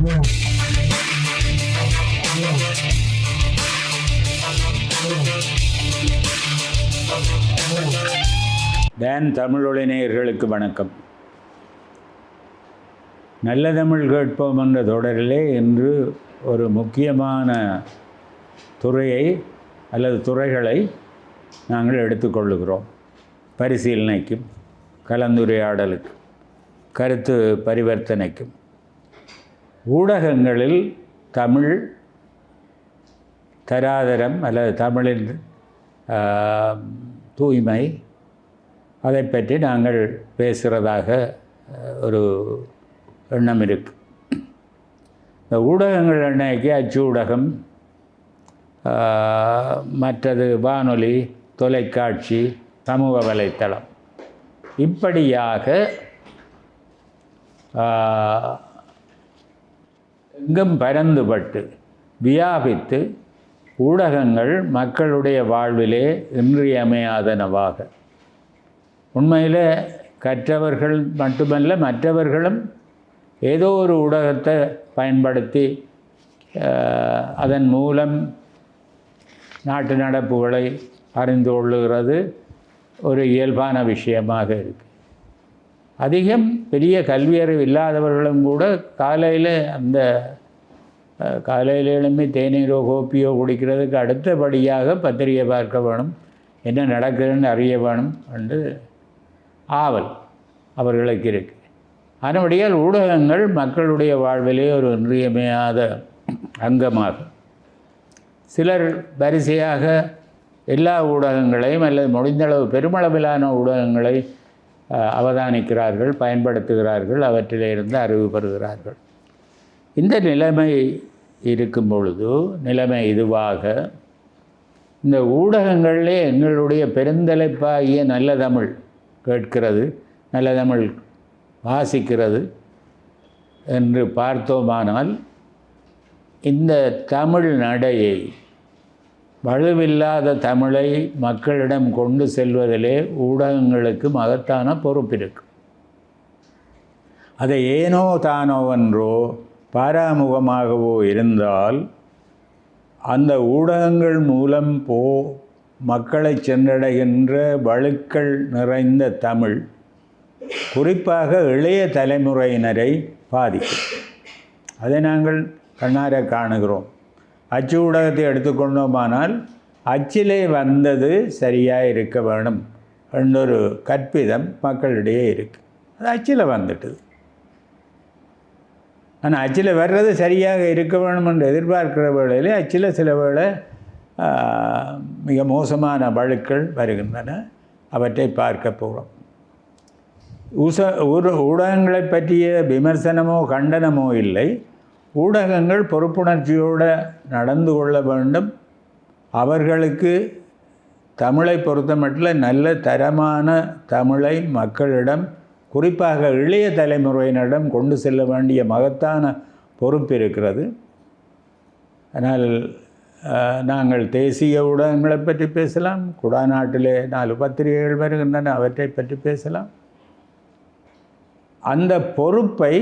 Don தமிழொலி நேயர்களுக்கு வணக்கம். நல்ல தமிழ் கேட்போம் என்ற தொடரிலே இன்று ஒரு முக்கியமான துறையை அல்லது துறைகளை நாங்கள் எடுத்துக்கொள்ளுகிறோம். பரிசீலனைக்கும் கலந்துரையாடலுக்கும் கருத்து பரிவர்த்தனைக்கும் ஊடகங்களில் தமிழ் தராதரம் அல்லது தமிழின் தூய்மை அதை பற்றி நாங்கள் பேசுகிறதாக ஒரு எண்ணம் இருக்குது. இந்த ஊடகங்கள் அன்னைக்கு அச்சு ஊடகம், மற்றது வானொலி, தொலைக்காட்சி, சமூக வலைத்தளம் இப்படியாக எங்கும் பரந்துபட்டு வியாபித்து ஊடகங்கள் மக்களுடைய வாழ்விலே இன்றியமையாதனவாக, உண்மையில் கற்றவர்கள் மட்டுமல்ல மற்றவர்களும் ஏதோ ஒரு ஊடகத்தை பயன்படுத்தி அதன் மூலம் நாட்டு நடப்புகளை அறிந்து கொள்ளுகிறது ஒரு இயல்பான விஷயமாக இருக்குது. அதிகம் பெரிய கல்வியறிவு இல்லாதவர்களும் கூட காலையில் எழும்பி தேநீரோ கோப்பியோ குடிக்கிறதுக்கு அடுத்தபடியாக பத்திரிகை பார்க்க வேணும், என்ன நடக்குதுன்னு அறிய வேணும் என்று ஆவல் அவர்களுக்கு இருக்குது. அதனுடையால் ஊடகங்கள் மக்களுடைய வாழ்விலே ஒரு இன்றியமையாத அங்கமாகும். சிலர் வரிசையாக எல்லா ஊடகங்களையும் அல்லது முடிந்தளவு பெருமளவிலான ஊடகங்களை அவதானிக்கிறார்கள், பயன்படுத்துகிறார்கள், அவற்றிலிருந்து அறிவு பெறுகிறார்கள். இந்த நிலைமை இருக்கும் பொழுது, நிலைமை இதுவாக இந்த ஊடகங்களிலே எங்களுடைய பெருந்தலைப்பாகிய நல்ல தமிழ் கேட்கிறது, நல்ல தமிழ் வாசிக்கிறது என்று பார்த்தோமானால், இந்த தமிழ் நடையை, வலுவில்லாத தமிழை மக்களிடம் கொண்டு செல்வதிலே ஊடகங்களுக்கு மகத்தான பொறுப்பு இருக்கு. அதை ஏனோ தானோவென்றோ பாராமுகமாகவோ இருந்தால் அந்த ஊடகங்கள் மூலம் மக்களை சென்றடைகின்ற வழுக்கள் நிறைந்த தமிழ் குறிப்பாக இளைய தலைமுறையினரை பாதிக்கும். அதை நாங்கள் கண்ணார காணுகிறோம். அச்சு ஊடகத்தை எடுத்துக்கொண்டோமானால் அச்சிலே வந்தது சரியாக இருக்க வேணும் என்றொரு கற்பிதம் மக்களிடையே இருக்குது. அது அச்சில் வந்துட்டுது. ஆனால் அச்சில் வர்றது சரியாக இருக்க வேணும் என்று எதிர்பார்க்கிற வேளையில் அச்சில் சில வேளை மிக மோசமான வழுக்கள் வருகின்றன. அவற்றை பார்க்க போகிறோம். ஊடகங்களை பற்றிய விமர்சனமோ கண்டனமோ இல்லை. ஊடகங்கள் பொறுப்புணர்ச்சியோடு நடந்து கொள்ள வேண்டும். அவர்களுக்கு தமிழை பொறுத்தமட்டில் நல்ல தரமான தமிழை மக்களிடம், குறிப்பாக இளைய தலைமுறையினரிடம் கொண்டு செல்ல வேண்டிய மகத்தான பொறுப்பு இருக்கிறது. ஆனால் நாங்கள் தேசிய ஊடகங்களை பற்றி பேசலாம், குடாநாட்டிலே 4 பத்திரிகைகள் வருகின்றன, அவற்றை பற்றி பேசலாம். அந்த பொறுப்பை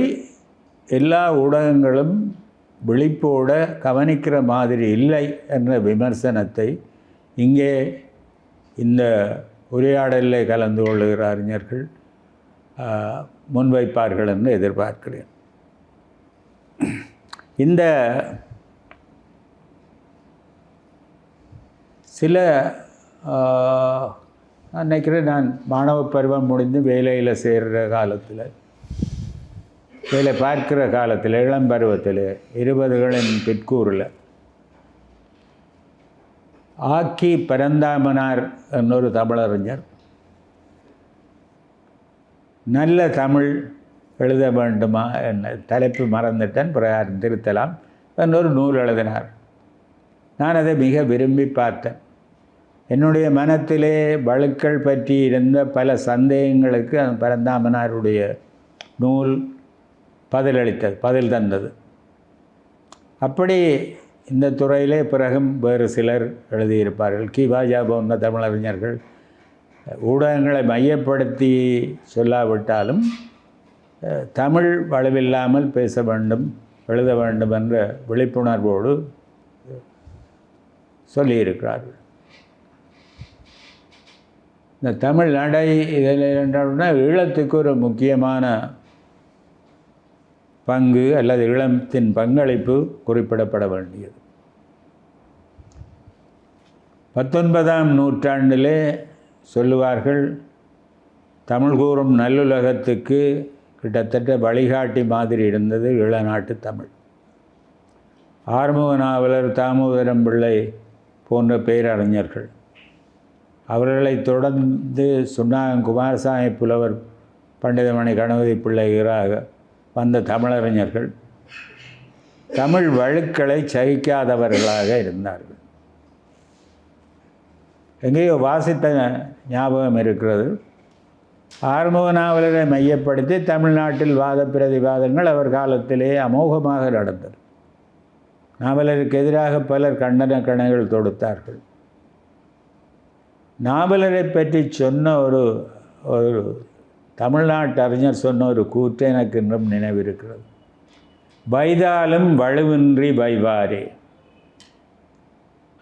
எல்லா ஊடகங்களும் விழிப்போடு கவனிக்கிற மாதிரி இல்லை என்ற விமர்சனத்தை இங்கே இந்த உரையாடலில் கலந்து கொள்ளுகிற அறிஞர்கள் முன்வைப்பார்கள் என்று எதிர்பார்க்கிறேன். இந்த சில நான் நினைக்கிறேன், நான் மாணவ பருவம் முடிந்து வேலையில் சேர்கிற காலத்தில், வேலை பார்க்கிற காலத்தில், இளம் பருவத்தில் 20களின் பிற்கூறில் ஆக்கி பரந்தாமனார் என்னொரு தமிழறிஞர் நல்ல தமிழ் எழுத வேண்டுமா என்ன தலைப்பு மறந்துட்டேன், பிரகாரம் திருத்தலாம் என்னொரு நூல் எழுதினார். நான் அதை மிக விரும்பி பார்த்தேன். என்னுடைய மனத்திலே வழுக்கள் பற்றி இருந்த பல சந்தேகங்களுக்கு பரந்தாமனாருடைய நூல் பதில் தந்தது. அப்படி இந்த துறையிலே பிறகும் வேறு சிலர் எழுதியிருப்பார்கள். கிவாஜா போன்ற தமிழறிஞர்கள் ஊடகங்களை மையப்படுத்தி சொல்லாவிட்டாலும் தமிழ் வலுவில்லாமல் பேச வேண்டும் எழுத வேண்டும் என்ற விழிப்புணர்வோடு சொல்லியிருக்கிறார்கள். இந்த தமிழ் நடை இதில் என்னன்னா ஈழத்துக்கு ஒரு முக்கியமான பங்கு அல்லது ஈழத்தின் பங்களிப்பு குறிப்பிடப்பட வேண்டியது. 19ஆம் நூற்றாண்டிலே சொல்லுவார்கள், தமிழ் கூறும் நல்லுலகத்துக்கு கிட்டத்தட்ட வழிகாட்டி மாதிரி இருந்தது ஈழநாட்டு தமிழ். ஆறுமுக நாவலர், தாமோதரம் பிள்ளை போன்ற பேரறிஞர்கள், அவர்களை தொடர்ந்து சுண்ணாகம் குமாரசாமி புலவர், பண்டிதமணி கணபதி பிள்ளைகளாக வந்த தமிழறிஞர்கள் தமிழ் வழுக்களை சகிக்காதவர்களாக இருந்தார்கள். எங்கேயோ வாசித்த ஞாபகம் இருக்கிறது. ஆறுமுக நாவலரை மையப்படுத்தி தமிழ்நாட்டில் வாத பிரதிவாதங்கள் அவர் காலத்திலே அமோகமாக நடந்தது. நாவலருக்கு எதிராக பலர் கண்டன கணைகள் தொடுத்தார்கள். நாவலரை பற்றி சொன்ன ஒரு தமிழ்நாட்டு அறிஞர் சொன்ன ஒரு கூற்று எனக்கு இன்னும் நினைவிருக்கிறது. வைதாலும் வலுவின்றி வைவாரே.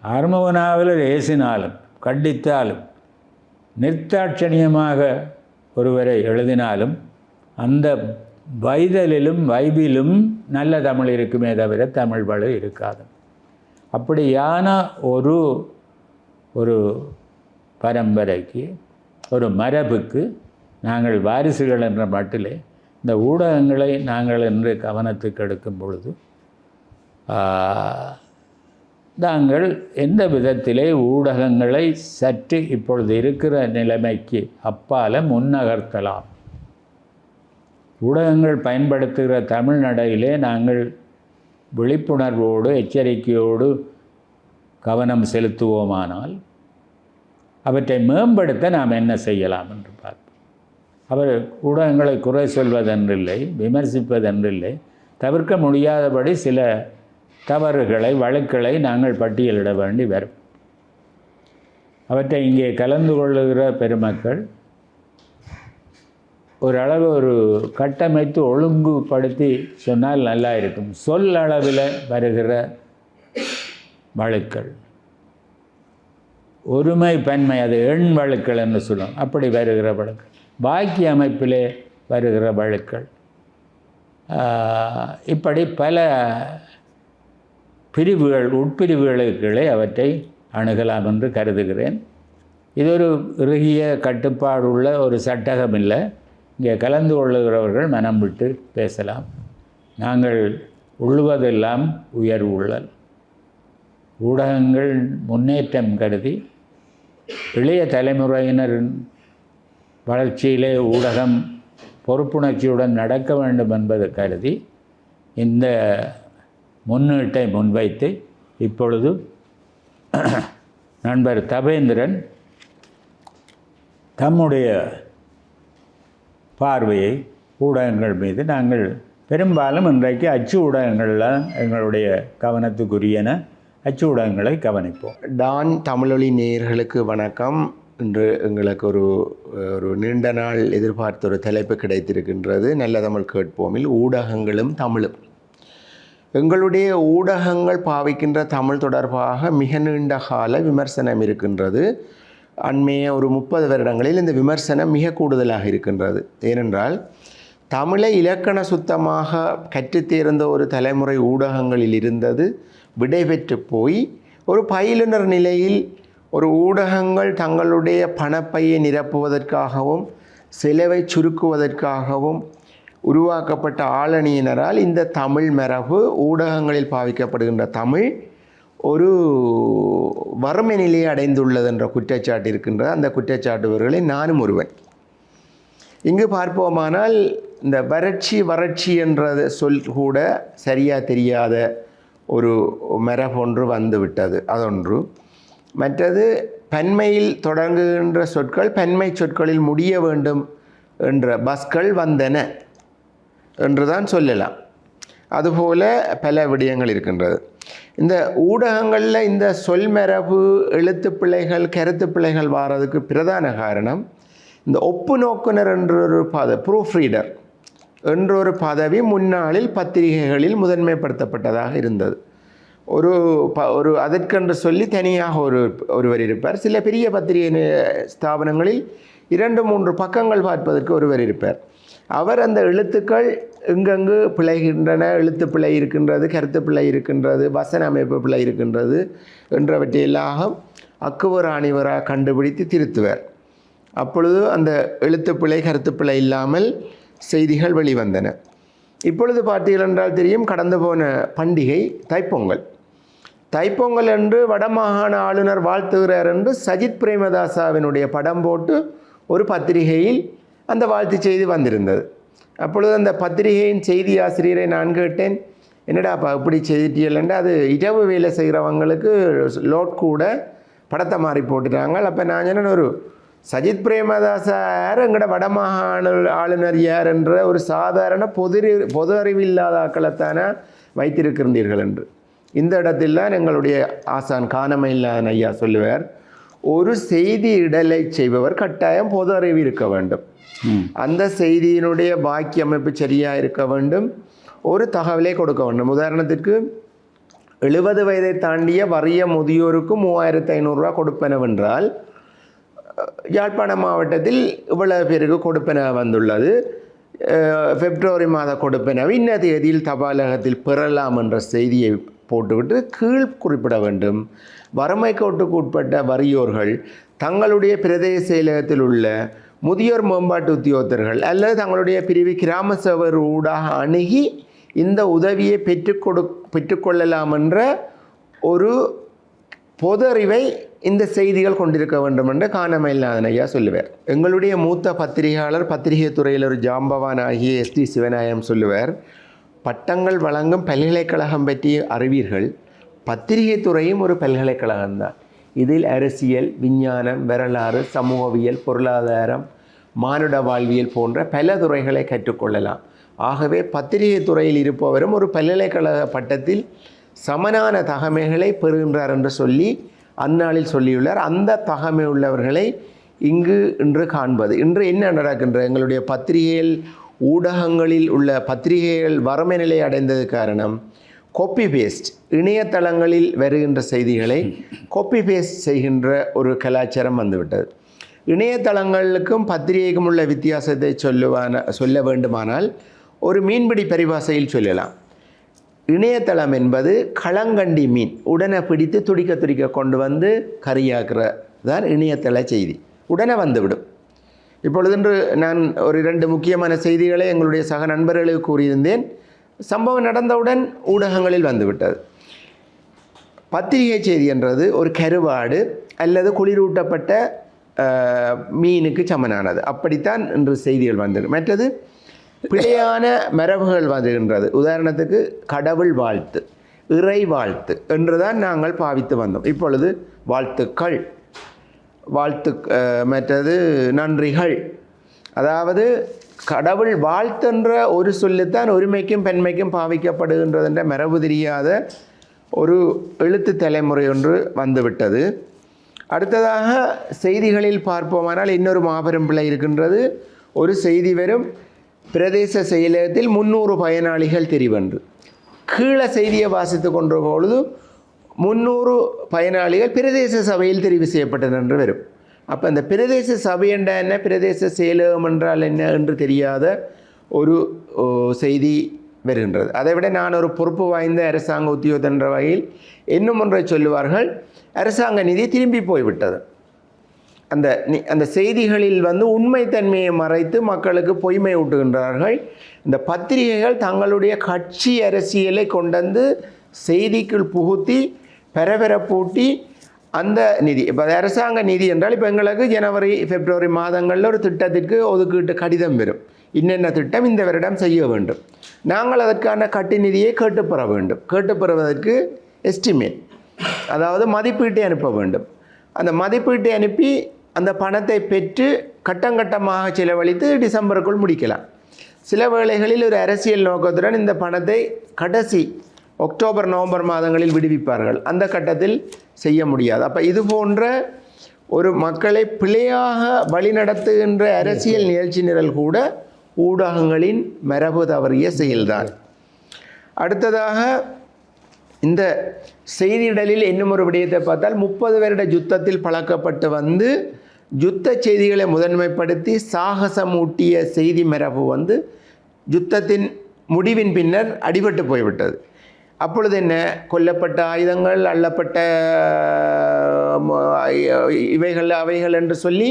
ஆறுமுக நாவலர் ஏசினாலும் கண்டித்தாலும் நிர்தாட்சணியமாக ஒருவரை எழுதினாலும் அந்த வைதலிலும் வைபிலும் நல்ல தமிழ் இருக்குமே தவிர தமிழ் வலு இருக்காது. அப்படியான ஒரு பரம்பரைக்கு, ஒரு மரபுக்கு நாங்கள் வாரிசுகள் என்ற மட்டிலே இந்த ஊடகங்களை நாங்கள் என்று கவனத்துக்கு எடுக்கும் பொழுது நாங்கள் எந்த விதத்திலே ஊடகங்களை சற்று இப்பொழுது இருக்கிற நிலைமைக்கு அப்பால முன்னகர்த்தலாம். ஊடகங்கள் பயன்படுத்துகிற தமிழ் நடையிலே நாங்கள் விழிப்புணர்வோடு எச்சரிக்கையோடு கவனம் செலுத்துவோமானால் அவற்றை மேம்படுத்த நாம் என்ன செய்யலாம் என்று பார்ப்போம். அவர் ஊடகங்களை குறை சொல்வதென்றில்லை, விமர்சிப்பதென்றில்லை, தவிர்க்க முடியாதபடி சில தவறுகளை, வழக்குகளை நாங்கள் பட்டியலிட வேண்டி வரும். அவற்றை இங்கே கலந்து கொள்ளுகிற பெருமக்கள் ஓரளவு ஒரு கட்டமைத்து ஒழுங்குபடுத்தி சொன்னால் நல்லா இருக்கும். சொல் அளவில் வருகிற வழக்குகள், ஒருமை பன்மை, அது எண் வழக்குகள் என்று சொல்லுவோம், அப்படி வருகிற வழக்கு, வாக்கிய அமைப்பிலே வருகிற வழக்குகள், இப்படி பல பிரிவுகள், உட்பிரிவுகளுக்களே அவற்றை அணுகலாம் என்று கருதுகிறேன். இது ஒரு இறுகிய கட்டுப்பாடுள்ள ஒரு சட்டகம் இல்லை. இங்கே கலந்து கொள்ளுகிறவர்கள் மனம் விட்டு பேசலாம். நாங்கள் உள்ளுவதெல்லாம் உயர்வு உள்ளல். ஊடகங்கள் முன்னேற்றம் கருதி இளைய தலைமுறையினரின் வளர்ச்சியிலே ஊடகம் பொறுப்புணர்ச்சியுடன் நடக்க வேண்டும் என்பது கருதி இந்த முன்னீட்டை முன்வைத்து இப்பொழுது நண்பர் தபேந்திரன் தம்முடைய பார்வையை ஊடகங்கள் மீது, நாங்கள் பெரும்பாலும் இன்றைக்கு அச்சு ஊடகங்களில் எங்களுடைய கவனத்துக்குரியன, அச்சு ஊடகங்களை கவனிப்போம். டான் தமிழொலி நேயர்களுக்கு வணக்கம். இன்று எங்களுக்கு ஒரு நீண்ட நாள் எதிர்பார்த்த ஒரு தலைப்பு கிடைத்திருக்கின்றது. நல்ல தமிழ் கேட்போமில் ஊடகங்களும் தமிழும். எங்களுடைய ஊடகங்கள் பாவிக்கின்ற தமிழ் தொடர்பாக மிக நீண்ட கால விமர்சனம் இருக்கின்றது. அண்மைய ஒரு 30 வருடங்களில் இந்த விமர்சனம் மிக கூடுதலாக இருக்கின்றது. ஏனென்றால் தமிழை இலக்கண சுத்தமாக கற்றுத்தேர்ந்த ஒரு தலைமுறை ஊடகங்களில் இருந்தது விடைபெற்று போய் ஒரு பயிலுனர் நிலையில் ஒரு ஊடகங்கள் தங்களுடைய பணப்பையை நிரப்புவதற்காகவும் செலவை சுருக்குவதற்காகவும் உருவாக்கப்பட்ட ஆளணியினரால் இந்த தமிழ் மரபு, ஊடகங்களில் பாவிக்கப்படுகின்ற தமிழ் ஒரு வறுமை நிலையை அடைந்துள்ளது என்ற குற்றச்சாட்டு இருக்கின்றது. அந்த குற்றச்சாட்டுவர்களை நானும் ஒருவன். இங்கு பார்ப்போமானால் இந்த வறட்சி என்ற சொல் கூட சரியாக தெரியாத ஒரு மரபொன்று வந்துவிட்டது, அதொன்று. மற்றது பன்மையில் தொடங்குகின்ற சொற்கள் பன்மை சொற்களில் முடிய வேண்டும் என்ற பஸ்கள் வந்தன என்றுதான் சொல்லலாம். அதுபோல பல விடயங்கள் இருக்கின்றது. இந்த ஊடகங்களில் இந்த சொல்மரபு, எழுத்து பிழைகள், கருத்து பிழைகள் வாரதுக்கு பிரதான காரணம் இந்த ஒப்பு நோக்குனர் என்ற ஒரு ப்ரூஃப் ரீடர், என்றொரு பதவி முன்னாளில் பத்திரிகைகளில் முதன்மைப்படுத்தப்பட்டதாக இருந்தது. ஒரு அதற்கென்று சொல்லி தனியாக ஒருவர் இருப்பார். சில பெரிய பத்திரிகை ஸ்தாபனங்களில் 2-3 பக்கங்கள் பார்ப்பதற்கு ஒருவர் இருப்பார். அவர் அந்த எழுத்துக்கள் எங்கெங்கு பிழைகின்றன, எழுத்து பிழை இருக்கின்றது, கருத்து பிழை இருக்கின்றது, வசன அமைப்பு பிழை இருக்கின்றது என்றவற்றையெல்லாம் அக்குவர் அணிவராக கண்டுபிடித்து திருத்துவர். அப்பொழுது அந்த எழுத்து பிழை கருத்து பிழை இல்லாமல் செய்திகள் வெளிவந்தன. இப்பொழுது பார்த்தீர்கள் என்றால் தெரியும், கடந்து போன பண்டிகை தைப்பொங்கல். தைப்பொங்கல் என்று வடமாகாண ஆளுநர் வாழ்த்துகிறார் என்று சஜித் பிரேமதாசாவினுடைய படம் போட்டு ஒரு பத்திரிகையில் அந்த வாழ்த்து செய்தி வந்திருந்தது. அப்பொழுது அந்த பத்திரிகையின் செய்தி ஆசிரியரை நான் கேட்டேன், என்னடாப்பா இப்படி செய்திட்டீர்கள்? அது இரவு வேலை செய்கிறவங்களுக்கு லோட் கூட படத்தை மாறி போட்டுட்டாங்க. அப்போ நான் சொன்னேன், ஒரு சஜித் பிரேமதாசா யார், எங்கட வடமாகாண ஆளுநர் யார் என்ற ஒரு சாதாரண பொது அறிவில்லாத ஆக்களைத்தானே வைத்திருக்கின்றீர்கள் என்று. இந்த இடத்தில் தான் எங்களுடைய ஆசான் காணமையில்லாத ஐயா சொல்லுவார், ஒரு செய்தி இடலை செய்பவர் கட்டாயம் பொது அறிவு இருக்க வேண்டும், அந்த செய்தியினுடைய பாக்கி அமைப்பு சரியாக இருக்க வேண்டும், ஒரு தகவலை கொடுக்க வேண்டும். உதாரணத்திற்கு 70 வயதை தாண்டிய வறிய முதியோருக்கு 3500 ரூபா கொடுப்பனவென்றால் யாழ்ப்பாண மாவட்டத்தில் இவ்வளவு பேருக்கு கொடுப்பன வந்துள்ளது, பிப்ரவரி மாத கொடுப்பனவை இன்ன தேதியில் தபாலகத்தில் பெறலாம் என்ற செய்தியை போட்டுவிட்டு கீழ் குறிப்பிட வேண்டும். வறுமை கோட்டுக்கு உட்பட்ட வறியோர்கள் தங்களுடைய பிரதேச செயலகத்தில் உள்ள முதியோர் மேம்பாட்டு உத்தியோகத்தர்கள் அல்லது தங்களுடைய பிரிவு கிராம சேவர் ஊடாக அணுகி இந்த உதவியை பெற்றுக்கொள்ளலாம் என்ற ஒரு பொது அறிவை இந்த செய்திகள் கொண்டிருக்க வேண்டும் என்று காணமையில்லாதன் ஐயா சொல்லுவார். எங்களுடைய மூத்த பத்திரிகையாளர், பத்திரிகை துறையில் ஒரு ஜாம்பவான் ஆகிய SD சிவநாயகம் சொல்லுவார், பட்டங்கள் வழங்கும் பல்கலைக்கழகம் பற்றிய அறிவீர்கள், பத்திரிகை துறையும் ஒரு பல்கலைக்கழகம்தான். இதில் அரசியல், விஞ்ஞானம், வரலாறு, சமூகவியல், பொருளாதாரம், மானுட வாழ்வியல் போன்ற பல துறைகளை கற்றுக்கொள்ளலாம். ஆகவே பத்திரிகை துறையில் இருப்பவரும் ஒரு பல்கலைக்கழக பட்டத்தில் சமனான தகமைகளை பெறுகின்றார் என்று சொல்லி அந்நாளில் சொல்லியுள்ளார். அந்த தகமை உள்ளவர்களை இங்கு இன்று காண்பது. இன்று என்ன நடக்கின்ற எங்களுடைய பத்திரிகைகள் ஊடகங்களில் உள்ள பத்திரிகைகள் வறுமை நிலை அடைந்தது காரணம் காப்பி பேஸ்ட், இணையதளங்களில் வருகின்ற செய்திகளை காப்பி பேஸ்ட் செய்கின்ற ஒரு கலாச்சாரம் வந்துவிட்டது. இணையதளங்களுக்கும் பத்திரிகைக்கும் உள்ள வித்தியாசத்தை சொல்ல வேண்டுமானால் ஒரு மீன்பிடி பரிபாசையில் சொல்லலாம். இணையதளம் என்பது களங்கண்டி மீன், உடனே பிடித்து துடிக்க கொண்டு வந்து கறியாக்குறதான் இணையதள செய்தி, உடனே வந்துவிடும். இப்பொழுது நான் ஒரு 2 முக்கியமான செய்திகளை எங்களுடைய சக நண்பர்களுக்கு கூறியிருந்தேன். சம்பவம் நடந்தவுடன் ஊடகங்களில் வந்துவிட்டது. பத்திரிகை செய்தி என்றது ஒரு கருவாடு அல்லது குளிரூட்டப்பட்ட மீனுக்கு சமனானது. அப்படித்தான் இன்று செய்திகள் வந்தது. மற்றது பிழையான மரபுகள் வருகின்றது. உதாரணத்துக்கு கடவுள் வாழ்த்து, இறை வாழ்த்து என்றுதான் நாங்கள் பாவித்து வந்தோம். இப்பொழுது வாழ்த்துக்கள், மற்றது நன்றிகள். அதாவது கடவுள் வாழ்த்தென்ற ஒரு சொல்லுத்தான் ஒருமைக்கும் பெண்மைக்கும் பாவிக்கப்படுகின்றது என்ற மரபு தெரியாத ஒரு எழுத்து தலைமுறை ஒன்று வந்துவிட்டது. அடுத்ததாக செய்திகளில் பார்ப்போமானால் இன்னொரு மாபெரும் பிழை இருக்கின்றது. ஒரு செய்தி வரும், பிரதேச செயலகத்தில் 300 பயனாளிகள் தெரிவென்று. கீழே செய்தியை வாசித்து கொண்ட பொழுது 300 பயனாளிகள் பிரதேச சபையில் தெரிவு செய்யப்பட்டனர் என்று வரும். அப்போ அந்த பிரதேச சபை என்ற என்ன, பிரதேச செயலகம் என்றால் என்ன என்று தெரியாத ஒரு செய்தி வருகின்றது. அதைவிட நான் ஒரு பொறுப்பு வாய்ந்த அரசாங்க உத்தியோகம் என்ற வகையில் இன்னும் ஒன்றை சொல்லுவார்கள், அரசாங்க நிதி திரும்பி போய்விட்டது. அந்த செய்திகளில் உண்மைத்தன்மையை மறைத்து மக்களுக்கு பொய்மை ஊட்டுகின்றார்கள். இந்த பத்திரிகைகள் தங்களுடைய கட்சி அரசியலை கொண்டு செய்திக்குள் புகுத்தி பரபரப்பூட்டி அந்த நிதி, இப்போ அரசாங்க நிதி என்றால் இப்போ எங்களுக்கு ஜனவரி பிப்ரவரி மாதங்களில் ஒரு திட்டத்திற்கு ஒதுக்கீட்டு கடிதம் வரும், இன்னென்ன திட்டம் இந்த வருடம் செய்ய வேண்டும், நாங்கள் அதற்கான கட்டு நிதியை கேட்டுப்பெற வேண்டும். கேட்டுப்பெறுவதற்கு எஸ்டிமேட், அதாவது மதிப்பீட்டை அனுப்ப வேண்டும். அந்த மதிப்பீட்டை அனுப்பி அந்த பணத்தை பெற்று கட்டமாக செலவழித்து டிசம்பருக்குள் முடிக்கலாம். சில வேளைகளில் ஒரு அரசியல் நோக்கத்துடன் இந்த பணத்தை கடைசி அக்டோபர் நவம்பர் மாதங்களில் விடுவிப்பார்கள். அந்த கட்டத்தில் செய்ய முடியாது. அப்போ இது போன்ற ஒரு மக்களை பிழையாக வழிநடத்துகின்ற அரசியல் நிகழ்ச்சி நிரல் கூட ஊடகங்களின் மரபு தவறிய செயல்தான். அடுத்ததாக இந்த செய்தியிடலில் இன்னும் ஒரு விடயத்தை பார்த்தால் 30 வருட யுத்தத்தில் பழக்கப்பட்டு வந்து யுத்த செய்திகளை முதன்மைப்படுத்தி சாகசமூட்டிய செய்தி மரபு வந்து யுத்தத்தின் முடிவின் பின்னர் அடிபட்டு போய்விட்டது. அப்பொழுது என்ன, கொல்லப்பட்ட ஆயுதங்கள், அள்ளப்பட்ட இவைகள் அவைகள் என்று சொல்லி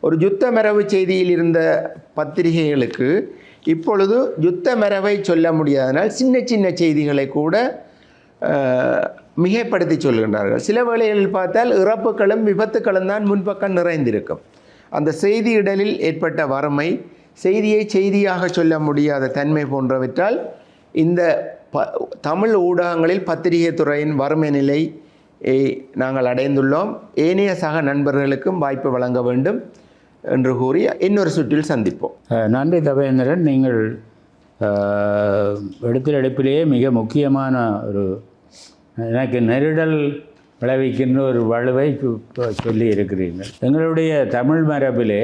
ஒரு யுத்த மரபு செய்தியில் இருந்த பத்திரிகைகளுக்கு இப்பொழுது யுத்த மரபை சொல்ல முடியாதனால் சின்ன சின்ன செய்திகளை கூட மிகைப்படுத்தி சொல்கின்றார்கள். சில வேளைகளில் பார்த்தால் இறப்புகளும் விபத்துக்களும் தான் முன்பக்கம் நிறைந்திருக்கும். அந்த செய்தியிடலில் ஏற்பட்ட வறுமை, செய்தியை செய்தியாக சொல்ல முடியாத தன்மை போன்றவற்றால் இந்த தமிழ் ஊடகங்களில் பத்திரிகை துறையின் வறுமை நிலை நாங்கள் அடைந்துள்ளோம். ஏனைய சக நண்பர்களுக்கும் வாய்ப்பு வழங்க வேண்டும் என்று கூறி இன்னொரு சுற்றில் சந்திப்போம். நன்றி தவேந்திரன். நீங்கள் எடுப்பிலேயே மிக முக்கியமான ஒரு எனக்கு நெருடல் விளைவிக்கின்ற ஒரு வலுவை சொல்லி இருக்கிறீர்கள். எங்களுடைய தமிழ் மரபிலே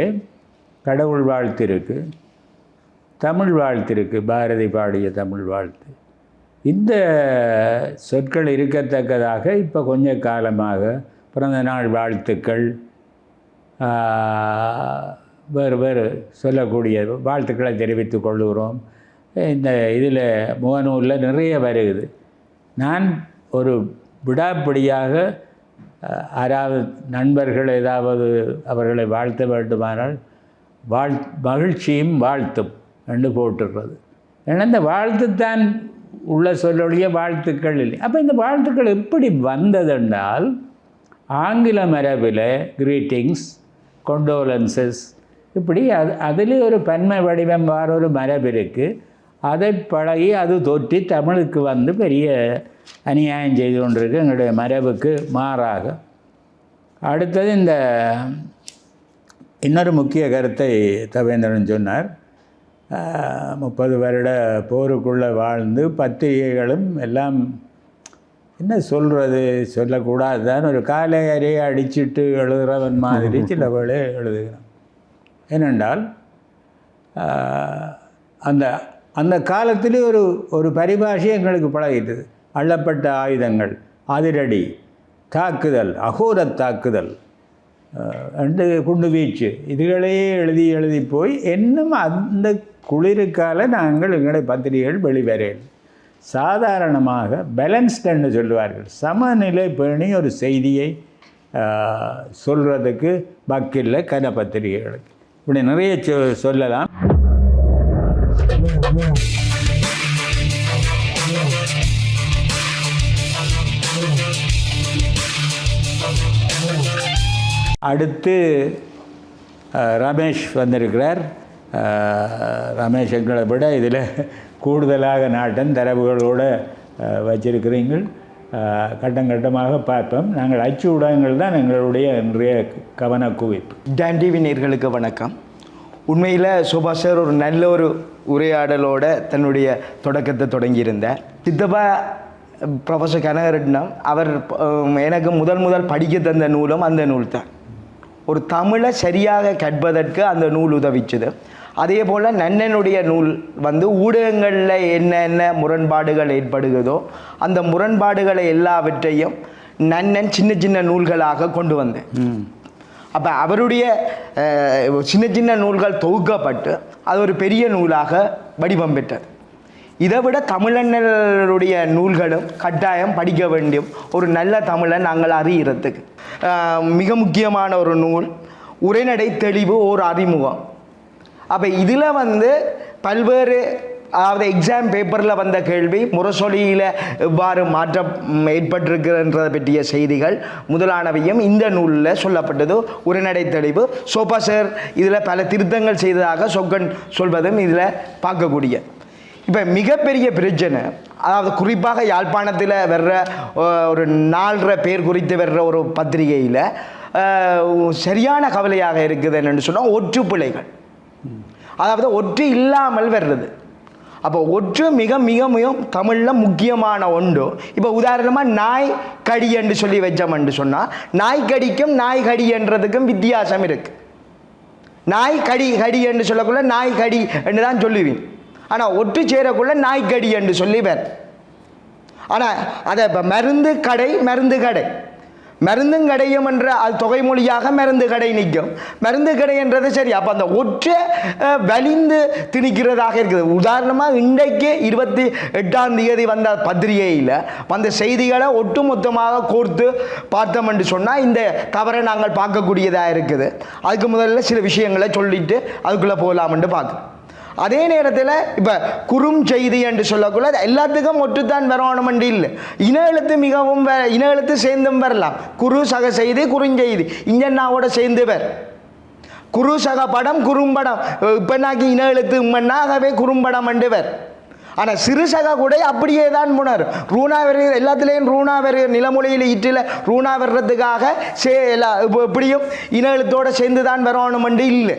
கடவுள் வாழ்த்து இருக்குது, தமிழ் வாழ்த்து இருக்குது, பாரதி பாடிய தமிழ் வாழ்த்து. இந்த சொற்கள் இருக்கத்தக்கதாக இப்போ கொஞ்ச காலமாக பிறந்த நாள் வாழ்த்துக்கள், வேறு வேறு சொல்லக்கூடிய வாழ்த்துக்களை தெரிவித்துக் கொள்கிறோம். இந்த இதில் முகநூலில் நிறைய வருகுது. நான் ஒரு விடாப்பிடியாக யாராவது நண்பர்கள் ஏதாவது அவர்களை வாழ்த்த வேண்டுமானால் மகிழ்ச்சியும் வாழ்த்தும் என்று போட்டுடுறது. ஏன்னா இந்த வாழ்த்துத்தான் உள்ள சொல்லொழிய வாழ்த்துக்கள் இல்லை. அப்போ இந்த வாழ்த்துக்கள் எப்படி வந்ததென்றால் ஆங்கில மரபில் கிரீட்டிங்ஸ், கொண்டோலன்சஸ், இப்படி அதில் ஒரு பன்மை வடிவம் வார ஒரு மரபு இருக்குது. அதை பழகி அது தொற்றி தமிழுக்கு வந்து பெரிய அநியாயம் செய்து கொண்டிருக்கு எங்களுடைய மரபுக்கு மாறாக. அடுத்தது இந்த இன்னொரு முக்கிய கருத்தை தவேந்திரன் சொன்னார். 30 வருட போருக்குள்ளே வாழ்ந்து பத்திரிகைகளும் எல்லாம் என்ன சொல்கிறது, சொல்லக்கூடாது தான், ஒரு காலை அறையை அடிச்சுட்டு எழுதுகிறவன் மாதிரி சில வேளை எழுதுகிறான். ஏனென்றால் அந்த அந்த காலத்திலே ஒரு பரிபாஷை எங்களுக்கு பழகிட்டது. அள்ளப்பட்ட ஆயுதங்கள், அதிரடி, தாக்குதல், அகோரத் தாக்குதல், குண்டு வீச்சு, இதுகளையே எழுதி போய் இன்னும் அந்த குளிருக்கால நாங்கள் எங்களுடைய பத்திரிகைகள் வெளிவரேன். சாதாரணமாக பேலன்ஸ்டுன்னு சொல்லுவார்கள், சமநிலை பேணி ஒரு செய்தியை சொல்கிறதுக்கு வக்கில்லை கன பத்திரிகைகளுக்கு. இப்படி நிறைய சொல்லலாம். அடுத்து ரமேஷ் வந்திருக்கிறார். ரமேஷ் எங்களை விட இதில் கூடுதலாக நாட்டன் தரவுகளோடு வச்சிருக்கிறீர்கள். கட்டம் கட்டமாக பார்ப்போம். நாங்கள் அச்சு ஊடகங்கள் தான் எங்களுடைய இன்றைய கவன குவிப்பு. டான் டிவி நேயர்களுக்கு வணக்கம். உண்மையில் சோபா சார் ஒரு நல்ல ஒரு உரையாடலோடு தன்னுடைய தொடக்கத்தை தொடங்கியிருந்தார். சித்தப்பா ப்ரொஃபஸர் கனகரட்னம் அவர் எனக்கு முதல் படிக்க தந்த நூலும் அந்த நூல் தான். ஒரு தமிழை சரியாக கற்பதற்கு அந்த நூல் உதவிச்சுது. அதே போல் நன்னனுடைய நூல் வந்து ஊடகங்களில் என்னென்ன முரண்பாடுகள் ஏற்படுகிறதோ அந்த முரண்பாடுகளை எல்லாவற்றையும் நன்னன் சின்ன சின்ன நூல்களாக கொண்டு வந்தேன். அப்போ அவருடைய சின்ன சின்ன நூல்கள் தொகுக்கப்பட்டு அது ஒரு பெரிய நூலாக வடிவம் பெற்றது. இதை விட தமிழர்களுடைய நூல்களும் கட்டாயம் படிக்க வேண்டும். ஒரு நல்ல தமிழை நாங்கள் அறிகிறதுக்கு மிக முக்கியமான ஒரு நூல் உரைநடை தெளிவு ஓர் அறிமுகம். அப்போ இதில் வந்து பல்வேறு, அதாவது எக்ஸாம் பேப்பரில் வந்த கேள்வி, முரசொலியில் எவ்வாறு மாற்றம் ஏற்பட்டிருக்கிறன்றதை பற்றிய செய்திகள் முதலானவையும் இந்த நூலில் சொல்லப்பட்டது. உரைநடை தெளிவு சோபா சார் இதில் பல திருத்தங்கள் செய்ததாக சொக்கன் சொல்வதும் இதில் பார்க்கக்கூடிய. இப்போ மிகப்பெரிய பிரச்சனை, அதாவது குறிப்பாக யாழ்ப்பாணத்தில் வர்ற ஒரு 4.5 பேர் குறித்து வர்ற ஒரு பத்திரிகையில் சரியான கவலையாக இருக்குது என்னென்னு சொன்னால் ஒற்று பிழைகள், அதாவது ஒற்று இல்லாமல் வர்றது. அப்போ ஒற்று மிக மிக மிக தமிழில் முக்கியமான ஒன்று. இப்போ உதாரணமாக நாய் கடி என்று சொல்லி வச்சோம்னு சொன்னால் நாய் கடிக்கும் நாய் கடி என்றதுக்கும் வித்தியாசம் இருக்குது. நாய் கடி கடி என்று சொல்லக்குள்ள நாய் கடி என்று தான் சொல்லுவீங்க. ஆனால் ஒட்டு சேரக்குள்ள நாய் கடி என்று சொல்லிவர். ஆனால் அதை இப்போ மருந்து கடை மருந்தும் கடையும் என்ற அது தொகை மொழியாக மருந்து கடை நிற்கும். மருந்து கடை என்றது சரி. அப்போ அந்த ஒற்றை வலிந்து திணிக்கிறதாக இருக்குது. உதாரணமாக இன்றைக்கு 28ஆம் தேதி வந்த பத்திரிகையில் வந்த செய்திகளை ஒட்டுமொத்தமாக கோர்த்து பார்த்தோம் என்று சொன்னால் இந்த தவறை நாங்கள் பார்க்கக்கூடியதாக இருக்குது. அதுக்கு முதல்ல சில விஷயங்களை சொல்லிட்டு அதுக்குள்ளே போகலாம்னு பார்க்குறோம். அதே நேரத்தில் இப்போ குறும் செய்தி என்று சொல்லக்குள்ள எல்லாத்துக்கும் ஒட்டுத்தான் வரணும் என்று இல்லை. இன எழுத்து மிகவும் இன எழுத்து சேர்ந்தும் வரலாம். குறு சக செய்தி குறுஞ்செய்தி இஞ்சன்னாவோட சேர்ந்து குறு சக படம் குறும்படம் இப்போ நாக்கி இன எழுத்து ஆகவே குறும்படம் என்று ஆனால் சிறு சக கூட அப்படியே தான் போனார். ரூணா வருகிற எல்லாத்துலேயும் ரூணா வருகிற நிலமொழியில் இற்றில் ரூணா வர்றதுக்காக இப்படியும் இன எழுத்தோடு சேர்ந்து தான் வரணும் என்று இல்லை.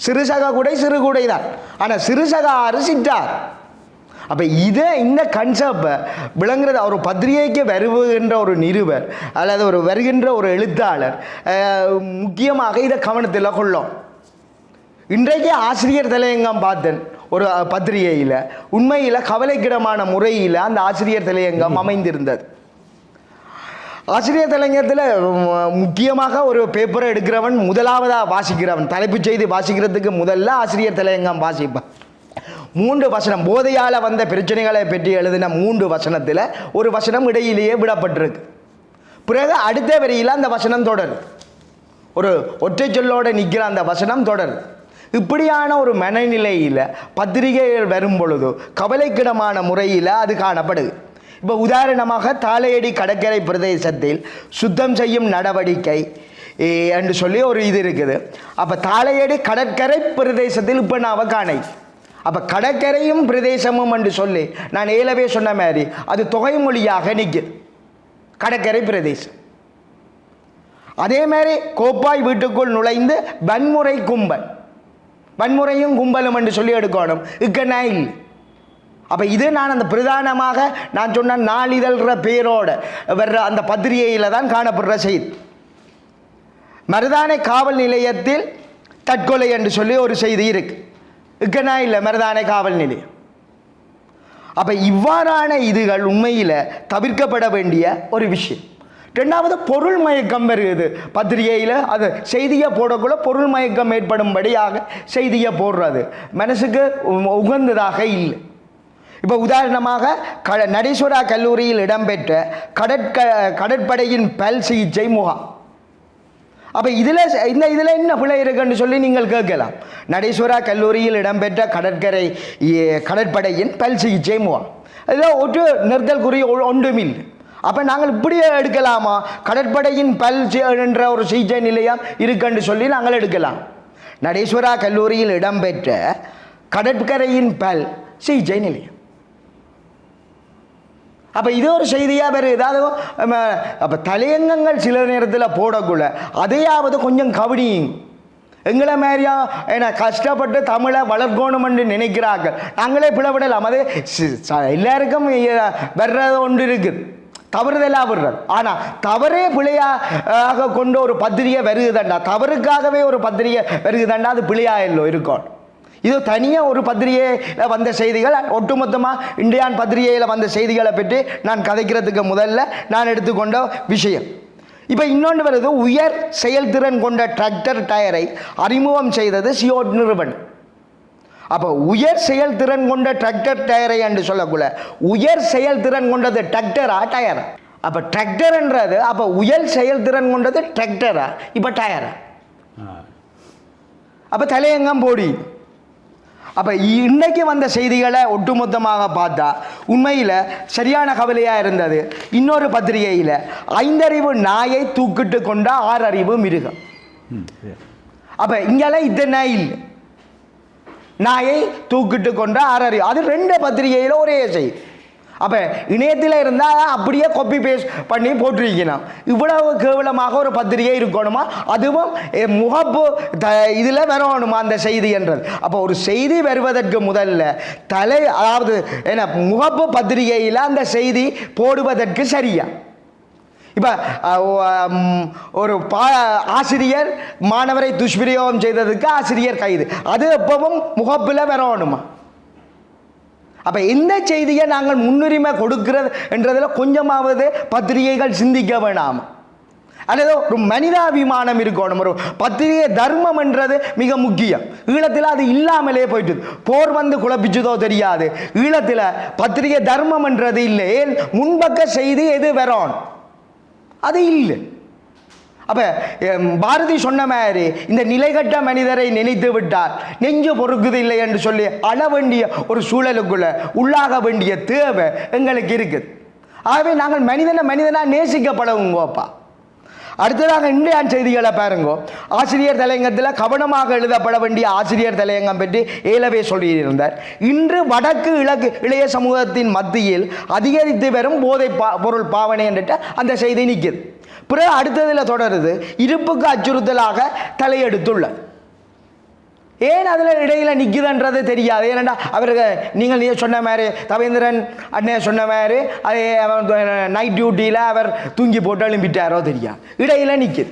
சிறுசக கூடை சிறு கூடை தான். ஆனால் சிறுசக ஆறு சிற்றார். அப்போ இந்த கன்செப்டை விளங்குறது ஒரு பத்திரிகைக்கு வருகின்ற ஒரு நிருபர் அல்லது ஒரு வருகின்ற ஒரு எழுத்தாளர் முக்கியமாக இதை கவனத்தில் கொள்ளும். இன்றைக்கு ஆசிரியர் தலையங்கம் பார்த்தேன் ஒரு பத்திரிகையில். உண்மையில் கவலைக்கிடமான முறையில் அந்த ஆசிரியர் தலையங்கம் அமைந்திருந்தது. ஆசிரியர் தலையங்கத்தில் முக்கியமாக ஒரு பேப்பரை எடுக்கிறவன் முதலாவதாக வாசிக்கிறவன் தலைப்புச் செய்தி வாசிக்கிறதுக்கு முதல்ல ஆசிரியர் தலையங்கம் வாசிப்பான். 3 வசனம் போதையால் வந்த பிரச்சனைகளை பற்றி எழுதின 3 வசனத்தில் ஒரு வசனம் இடையிலேயே விடப்பட்டிருக்கு. பிறகு அடுத்த வரியில் அந்த வசனம் தொடருது. ஒரு ஒற்றை சொல்லோடு நிற்கிற அந்த வசனம் தொடருது. இப்படியான ஒரு மனநிலையில் பத்திரிகைகள் வரும் பொழுது கவலைக்கிடமான முறையில் அது காணப்படுது. இப்போ உதாரணமாக தாளையடி கடற்கரை பிரதேசத்தில் சுத்தம் செய்யும் நடவடிக்கை என்று சொல்லி ஒரு இது இருக்குது. அப்போ தாளையடி கடற்கரை பிரதேசத்தில் இப்போ நான் காணை. அப்போ கடற்கரையும் பிரதேசமும் என்று சொல்லி நான் ஏலவே சொன்ன மாதிரி அது தொகை மொழியாக நிற்குது. கடற்கரை பிரதேசம். அதே மாதிரி கோப்பாய் வீட்டுக்குள் நுழைந்து வன்முறை கும்பல் வன்முறையும் கும்பலும் என்று சொல்லி எடுக்கணும். இக்கண்ணா இல்லை. அப்போ இது நான் அந்த பிரதானமாக நான் சொன்ன நாளிதழ்ற பேரோடு வர்ற அந்த பத்திரிகையில் தான் காணப்படுற செய்தி. மருதானை காவல் நிலையத்தில் தற்கொலை என்று சொல்லி ஒரு செய்தி இருக்கு. இக்கண்ணா இல்லை மருதானை காவல் நிலையம். அப்போ இவ்வாறான இதுகள் உண்மையில் தவிர்க்கப்பட வேண்டிய ஒரு விஷயம். ரெண்டாவது பொருள் மயக்கம் வருகிறது பத்திரிகையில். அது செய்தியை போடக்குள்ள பொருள் மயக்கம் ஏற்படும்படியாக செய்தியை போடுறது மனசுக்கு உகந்ததாக இல்லை. இப்போ உதாரணமாக நடேஸ்வரா கல்லூரியில் இடம்பெற்ற கடற்படையின் பல் சிகிச்சை முகாம். அப்போ இதில் என்ன பிழை இருக்குன்னு சொல்லி நீங்கள் கேட்கலாம். நடேஸ்வரா கல்லூரியில் இடம்பெற்ற கடற்படையின் பல் சிகிச்சை முகாம் அதில் ஒரு நிறுத்தல் குறி ஒன்றுமில்லை. அப்போ நாங்கள் இப்படியே எடுக்கலாமா? கடற்படையின் பல் என்ற ஒரு சிகிச்சை நிலையம் இருக்குன்னு சொல்லி நாங்கள் எடுக்கலாம். நடேஸ்வரா கல்லூரியில் இடம்பெற்ற கடற்கரையின் பல் சிகிச்சை நிலையம். அப்போ இது ஒரு செய்தியாக வேறு ஏதாவது அப்போ தலையங்கங்கள் சில நேரத்தில் போடக்குள்ள அதையாவது கொஞ்சம் கவனியும். எங்களை மாதிரியா ஏன்னா கஷ்டப்பட்டு தமிழை வளர்க்கணும்னு நினைக்கிறார்கள். நாங்களே பிளவிடலாம். அது எல்லாருக்கும் வர்றது ஒன்று இருக்குது. தவறுதலாக விடுறது. ஆனால் தவறே பிழையாக கொண்டு ஒரு பத்திரிகை வருகுதாண்டா, தவறுக்காகவே ஒரு பத்திரிகை வருகுதாண்டா, அது பிழையாக இல்லை இருக்கும். இது தனியாக ஒரு பத்திரிகையில் வந்த செய்திகள். ஒட்டுமொத்தமாக இந்தியான் பத்திரிகையில் வந்த செய்திகளை பற்றி நான் கதைக்கிறதுக்கு முதல்ல நான் எடுத்துக்கொண்ட விஷயம். இப்போ இன்னொன்று வருது. உயர் செயல்திறன் கொண்ட டிராக்டர் டயரை அறிமுகம் செய்தது சியோட் நிறுவனம். அப்போ உயர் செயல்திறன் கொண்ட டிராக்டர் டயரை என்று சொல்லக்குள்ள உயர் செயல்திறன் கொண்டது டிராக்டரா டயரா? அப்போ டிராக்டர்ன்றது அப்போ உயர் செயல்திறன் கொண்டது டிராக்டரா இப்போ டயரா? அப்போ தலையங்கம் போடி. அப்போ இன்னைக்கு வந்த செய்திகளை ஒட்டுமொத்தமாக பார்த்தா உண்மையில் சரியான கவலையாக இருந்தது. இன்னொரு பத்திரிகையில் 5 அறிவு நாயை தூக்கிட்டு கொண்ட 6 அறிவு மிருகம். அப்போ இங்கெல்லாம் இத்தனை இல்லை. நாயை தூக்கிட்டு கொண்ட 6 அறிவு. அது 2 பத்திரிகையில் ஒரே செய்தி. அப்போ இணையத்தில் இருந்தால் அப்படியே காப்பி பேஸ்ட் பண்ணி போட்டிருக்கணும். இவ்வளவு கேவலமாக ஒரு பத்திரிகை இருக்கணுமா? அதுவும் முகப்பு இதில் வரணுமா அந்த செய்தி என்றது? அப்போ ஒரு செய்தி வருவதற்கு முதல்ல அதாவது என்ன முகப்பு பத்திரிகையில் அந்த செய்தி போடுவதற்கு சரியா? இப்போ ஒரு ஆசிரியர் மாணவரை துஷ்பிரயோகம் செய்ததுக்கு ஆசிரியர் கைது, அது எப்பவும் முகப்பில் வரணுமா? அப்போ எந்த செய்தியை நாங்கள் முன்னுரிமை கொடுக்கிறது என்றதில் கொஞ்சமாவது பத்திரிகைகள் சிந்திக்க வேணாமா? அல்லது ஒரு மனிதாபிமானம் இருக்கணும். ஒரு பத்திரிகை தர்மம் என்றது மிக முக்கியம். ஈழத்தில் அது இல்லாமலே போயிட்டு போர் வந்து குழப்பிச்சதோ தெரியாது. ஈழத்தில் பத்திரிகை தர்மம் என்றது இல்லை. ஏன் முன்பக்க செய்தி எது வரும் அது இல்லை. அப்போ பாரதி சொன்ன மாதிரி இந்த நிலைகட்ட மனிதரை நினைத்து விட்டால் நெஞ்சு பொறுக்குது இல்லை என்று சொல்லி அழ வேண்டிய ஒரு சூழலுக்குள்ள உள்ளாக வேண்டிய தேவை எங்களுக்கு இருக்குது. ஆகவே நாங்கள் மனிதனா நேசிக்கப்படவுங்கோப்பா. அடுத்ததாக இன்றைய செய்திகளை பாருங்கோ. ஆசிரியர் தலையங்கத்தில் கவனமாக எழுதப்பட வேண்டிய ஆசிரியர் தலையங்கம் பற்றி ஏலவே சொல்லியிருந்தார். இன்று வடக்கு இளைய சமூகத்தின் மத்தியில் அதிகரித்து வரும் போதை பொருள் பாவனை என்ற அந்த செய்தி நிற்குது. பிறகு அடுத்ததில் தொடருது, இருப்புக்கு அச்சுறுத்தலாக தலையெடுத்துள்ள. ஏன் அதில் இடையில் நிற்குதுன்றது தெரியாது. ஏனெண்டா அவருக்கு நீங்கள் சொன்ன மாதிரி தவேந்திரன் அண்ணே சொன்ன மாதிரி அதே நைட் டியூட்டியில் அவர் தூங்கி போட்டு எழும்பிட்டாரோ தெரியாது, இடையில் நிற்குது.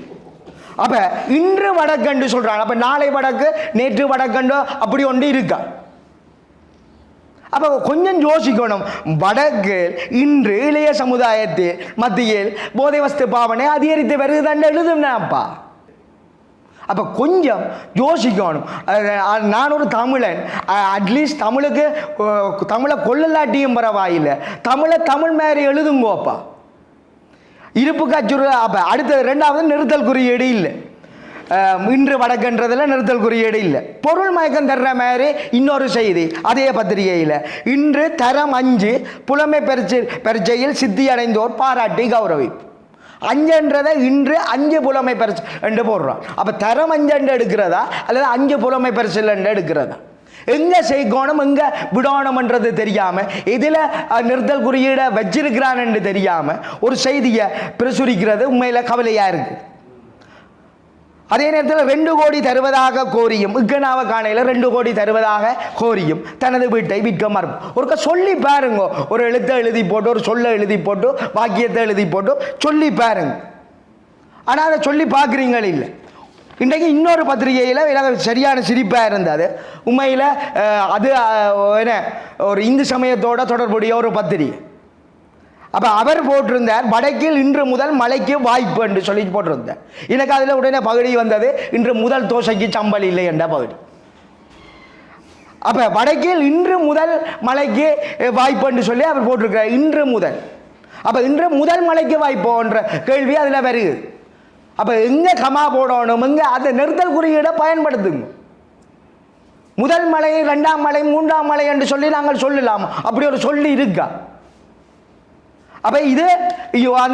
அப்போ இன்று வடக்கண்டு சொல்கிறாங்க, அப்போ நாளை வடக்கு நேற்று வடக்கண்டு அப்படி ஒன்று இருக்கா? அப்போ கொஞ்சம் யோசிக்கணும். வடக்கு இன்று இளைய சமுதாயத்தில் மத்தியில் போதை வஸ்து பாவனை அதிகரித்து வருதுன்னு எழுதுனாப்பா. அப்போ கொஞ்சம் யோசிக்கணும். நான் ஒரு தமிழன், அட்லீஸ்ட் தமிழை கொள்ளலாட்டியும் பரவாயில்லை, தமிழ் மாதிரி எழுதுங்கோப்பா. இருப்புக்கு அச்சுறுத்தல். அப்போ அடுத்த ரெண்டாவது நிறுத்தல் குறியீடு இல்லை. இன்று வடக்குன்றதில் நிறுத்தல் குறியீடு இல்லை. பொருள் மயக்கம் தர்ற மாதிரி இன்னொரு செய்தி அதே பத்திரிகையில், இன்று தரம் 5 புலமை பரீட்சையில் சித்தி அடைந்தோர் பாராட்டி கௌரவிப்பு. 5 இன்று 5 புலமை பரிசு என்று போடுறோம். அப்போ தரம் 5 எடுக்கிறதா அல்லது 5 புலமை பரிசு எடுக்கிறதா? எங்கே செய்யணும் எங்கே விடணும்ன்றது தெரியாமல், இதில் நிறுத்தல் குறியீடை வச்சிருக்கிறான் என்று தெரியாமல் ஒரு செய்தியை பிரசுரிக்கிறது உண்மையில் கவலையாக இருக்குது. அதே நேரத்தில் 2 கோடி தருவதாக கோரியும் இக்கனாவை காணையில் 2 கோடி தருவதாக கோரியும் தனது வீட்டை விற்க மறுப்பு. ஒருக்க சொல்லி பாருங்க, ஒரு எழுத்தை எழுதி போட்டு ஒரு சொல்ல எழுதி போட்டு வாக்கியத்தை எழுதி போட்டு சொல்லி பாருங்க. ஆனால் அதை சொல்லி பார்க்குறீங்கள் இல்லை. இன்றைக்கு இன்னொரு பத்திரிகையில் எனக்கு சரியான சிரிப்பாக இருந்தது. உண்மையில் அது என்ன ஒரு இந்து சமயத்தோட தொடர்புடைய ஒரு பத்திரிகை. அப்போ அவர் போட்டிருந்தார், வடக்கில் இன்று முதல் மழைக்கு வாய்ப்பு என்று சொல்லி போட்டிருந்தார். எனக்கு அதில் உடனே பகுதி வந்தது, இன்று முதல் தோசைக்கு சம்பல் இல்லை என்ற பகுதி. அப்போ வடக்கில் இன்று முதல் மழைக்கு வாய்ப்பு என்று சொல்லி அவர் போட்டிருக்கிறார், இன்று முதல். அப்போ இன்று முதல் மழைக்கு வாய்ப்புன்ற கேள்வி அதில் வருது. அப்போ எங்கே கமா போடணும், எங்கே அந்த நிறுத்தல் குறியீடை பயன்படுத்துங்க. முதல் மழை, 2ஆம் மழை, 3ஆம் மழை என்று சொல்லி நாங்கள் சொல்லலாம். அப்படி ஒரு சொல்லி இருக்கா? அப்போ இது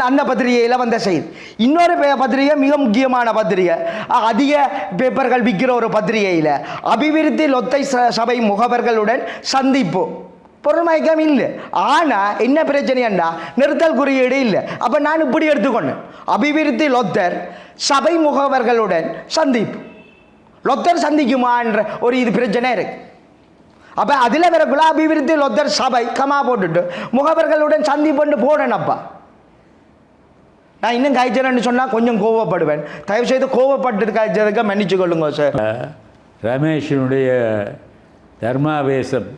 அந்த பத்திரிகையில் வந்த செய்தி. இன்னொரு பத்திரிகை மிக முக்கியமான பத்திரிகை, அதிக பேப்பர்கள் விற்கிற ஒரு பத்திரிகையில் அபிவிருத்தி லொத்தை சபை முகவர்களுடன் சந்திப்பு. பொருள் மயக்கம் இல்லை, ஆனால் என்ன பிரச்சனைண்டா நிறுத்தல் குறியீடு இல்லை. அப்போ நான் இப்படி எடுத்துக்கொண்டேன், அபிவிருத்தி லொத்தர் சபை முகவர்களுடன் சந்திப்பு. லொத்தர் சந்திக்குமா என்ற ஒரு இது பிரச்சனை இருக்கு. அப்போ அதில் வரக்குள்ள அபிவிருத்தி லொத்தர் சபை கமா போட்டுட்டு முகவர்களுடன் சந்திப்பு போடணப்பா. நான் இன்னும் காய்ச்சலன்னு சொன்னால் கொஞ்சம் கோவப்படுவேன். தயவுசெய்து கோவப்பட்டு காய்ச்சதுக்கு மன்னிச்சு கொள்ளுங்க சார். ரமேஷனுடைய தர்மாவேசம்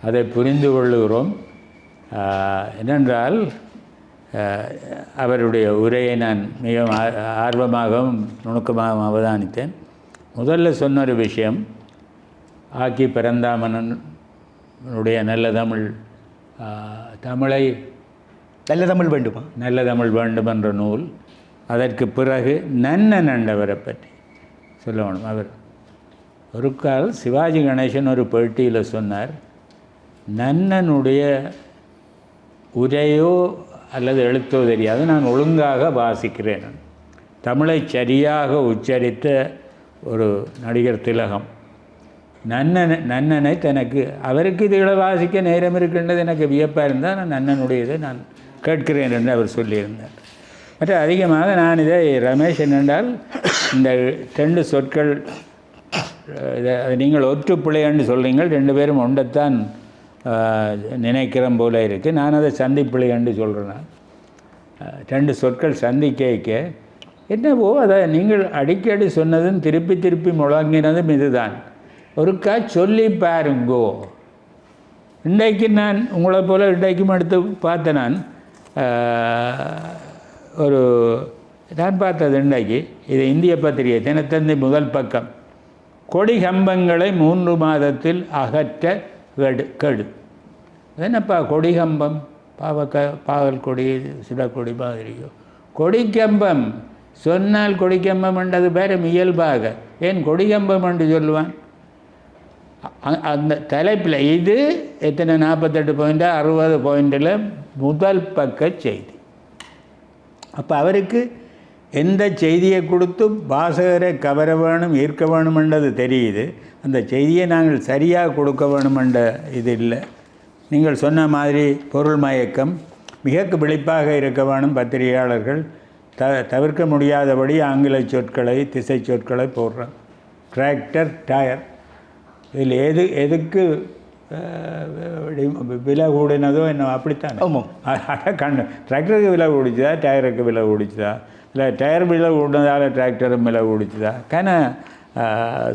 அதை புரிந்து கொள்ளுகிறோம். என்னென்றால் அவருடைய உரையை நான் மிக ஆர்வமாகவும் நுணுக்கமாகவும் அவதானித்தேன். முதல்ல சொன்ன ஒரு விஷயம், ஆக்கி பரந்தாமனுடைய நல்ல தமிழ் நல்ல தமிழ் வேண்டுமா, நல்ல தமிழ் வேண்டும் என்ற நூல். அதற்கு பிறகு நன்னன் என்றவரை பற்றி சொல்லணும். அவர் ஒரு கால் சிவாஜி கணேசன் ஒரு பேட்டியில் சொன்னார், நன்னனுடைய உரையோ அல்லது எழுத்தோ தெரியாது, நான் ஒழுங்காக வாசிக்கிறேன். தமிழை சரியாக உச்சரித்த ஒரு நடிகர் திலகம். நன்னனை தனக்கு அவருக்கு இதுகளை வாசிக்க நேரம் இருக்கின்றது எனக்கு வியப்பாக இருந்தால் நான் நன்னனுடையதை நான் கேட்கிறேன் என்று அவர் சொல்லியிருந்தார். மற்ற அதிகமாக நான் இதை ரமேஷ் என்னென்றால் இந்த 2 சொற்கள் இதை நீங்கள் ஒற்றுப்பிள்ளைன்னு சொல்கிறீங்கள், 2 பேரும் ஒன்றைத்தான் நினைக்கிற போல இருக்குது. நான் அதை சந்திப்பிள்ளை என்று சொல்கிறேன். ரெண்டு சொற்கள் சந்திக்க என்னவோ அதை நீங்கள் அடிக்கடி சொன்னதும் திருப்பி திருப்பி முழங்கினதும் இதுதான். ஒருக்கா சொல்லி பாருங்கோ. இன்றைக்கு நான் உங்களை போல் இன்றைக்கும் எடுத்து பார்த்தேன். நான் பார்த்தது இன்றைக்கு இது இந்திய பத்திரிகை தினத்தந்தி முதல் பக்கம். கொடி கம்பங்களை 3 மாதத்தில் அகற்ற கெடு. என்னப்பா கொடி கம்பம்? பாகல் கொடி சுடக்கொடி மாதிரியோ கொடிக்கம்பம் சொன்னால் கொடிக்கம்பம் என்றது பேர் இயல்பாக ஏன் கொடிக்கம்பம் என்று சொல்லுவான்? அந்த தலைப்பில் இது எத்தனை 48 பாயிண்ட் 60 பாயிண்டில் முதல் பக்க செய்தி. அப்போ அவருக்கு எந்த செய்தியை கொடுத்து வாசகரை கவர வேணும் ஈர்க்க வேணுமென்றது தெரியுது. அந்த செய்தியை நாங்கள் சரியாக கொடுக்க வேணுமென்ற இது இல்லை. நீங்கள் சொன்ன மாதிரி பொருள் மயக்கம் மிக விழிப்பாக இருக்க வேணும். பத்திரிகையாளர்கள் தவிர்க்க முடியாதபடி ஆங்கில சொற்களை திசை சொற்களை போடுறோம். டிராக்டர் டயர் இதில் எதுக்கு விலை கூடினதோ என்ன அப்படித்தான். கண்டு டிராக்டருக்கு விலை கூடிச்சுதா டயருக்கு விலை கூடிச்சுதா இல்லை டயர் விலை கூடினதால் டிராக்டரும் விலை கூடிச்சுதா கன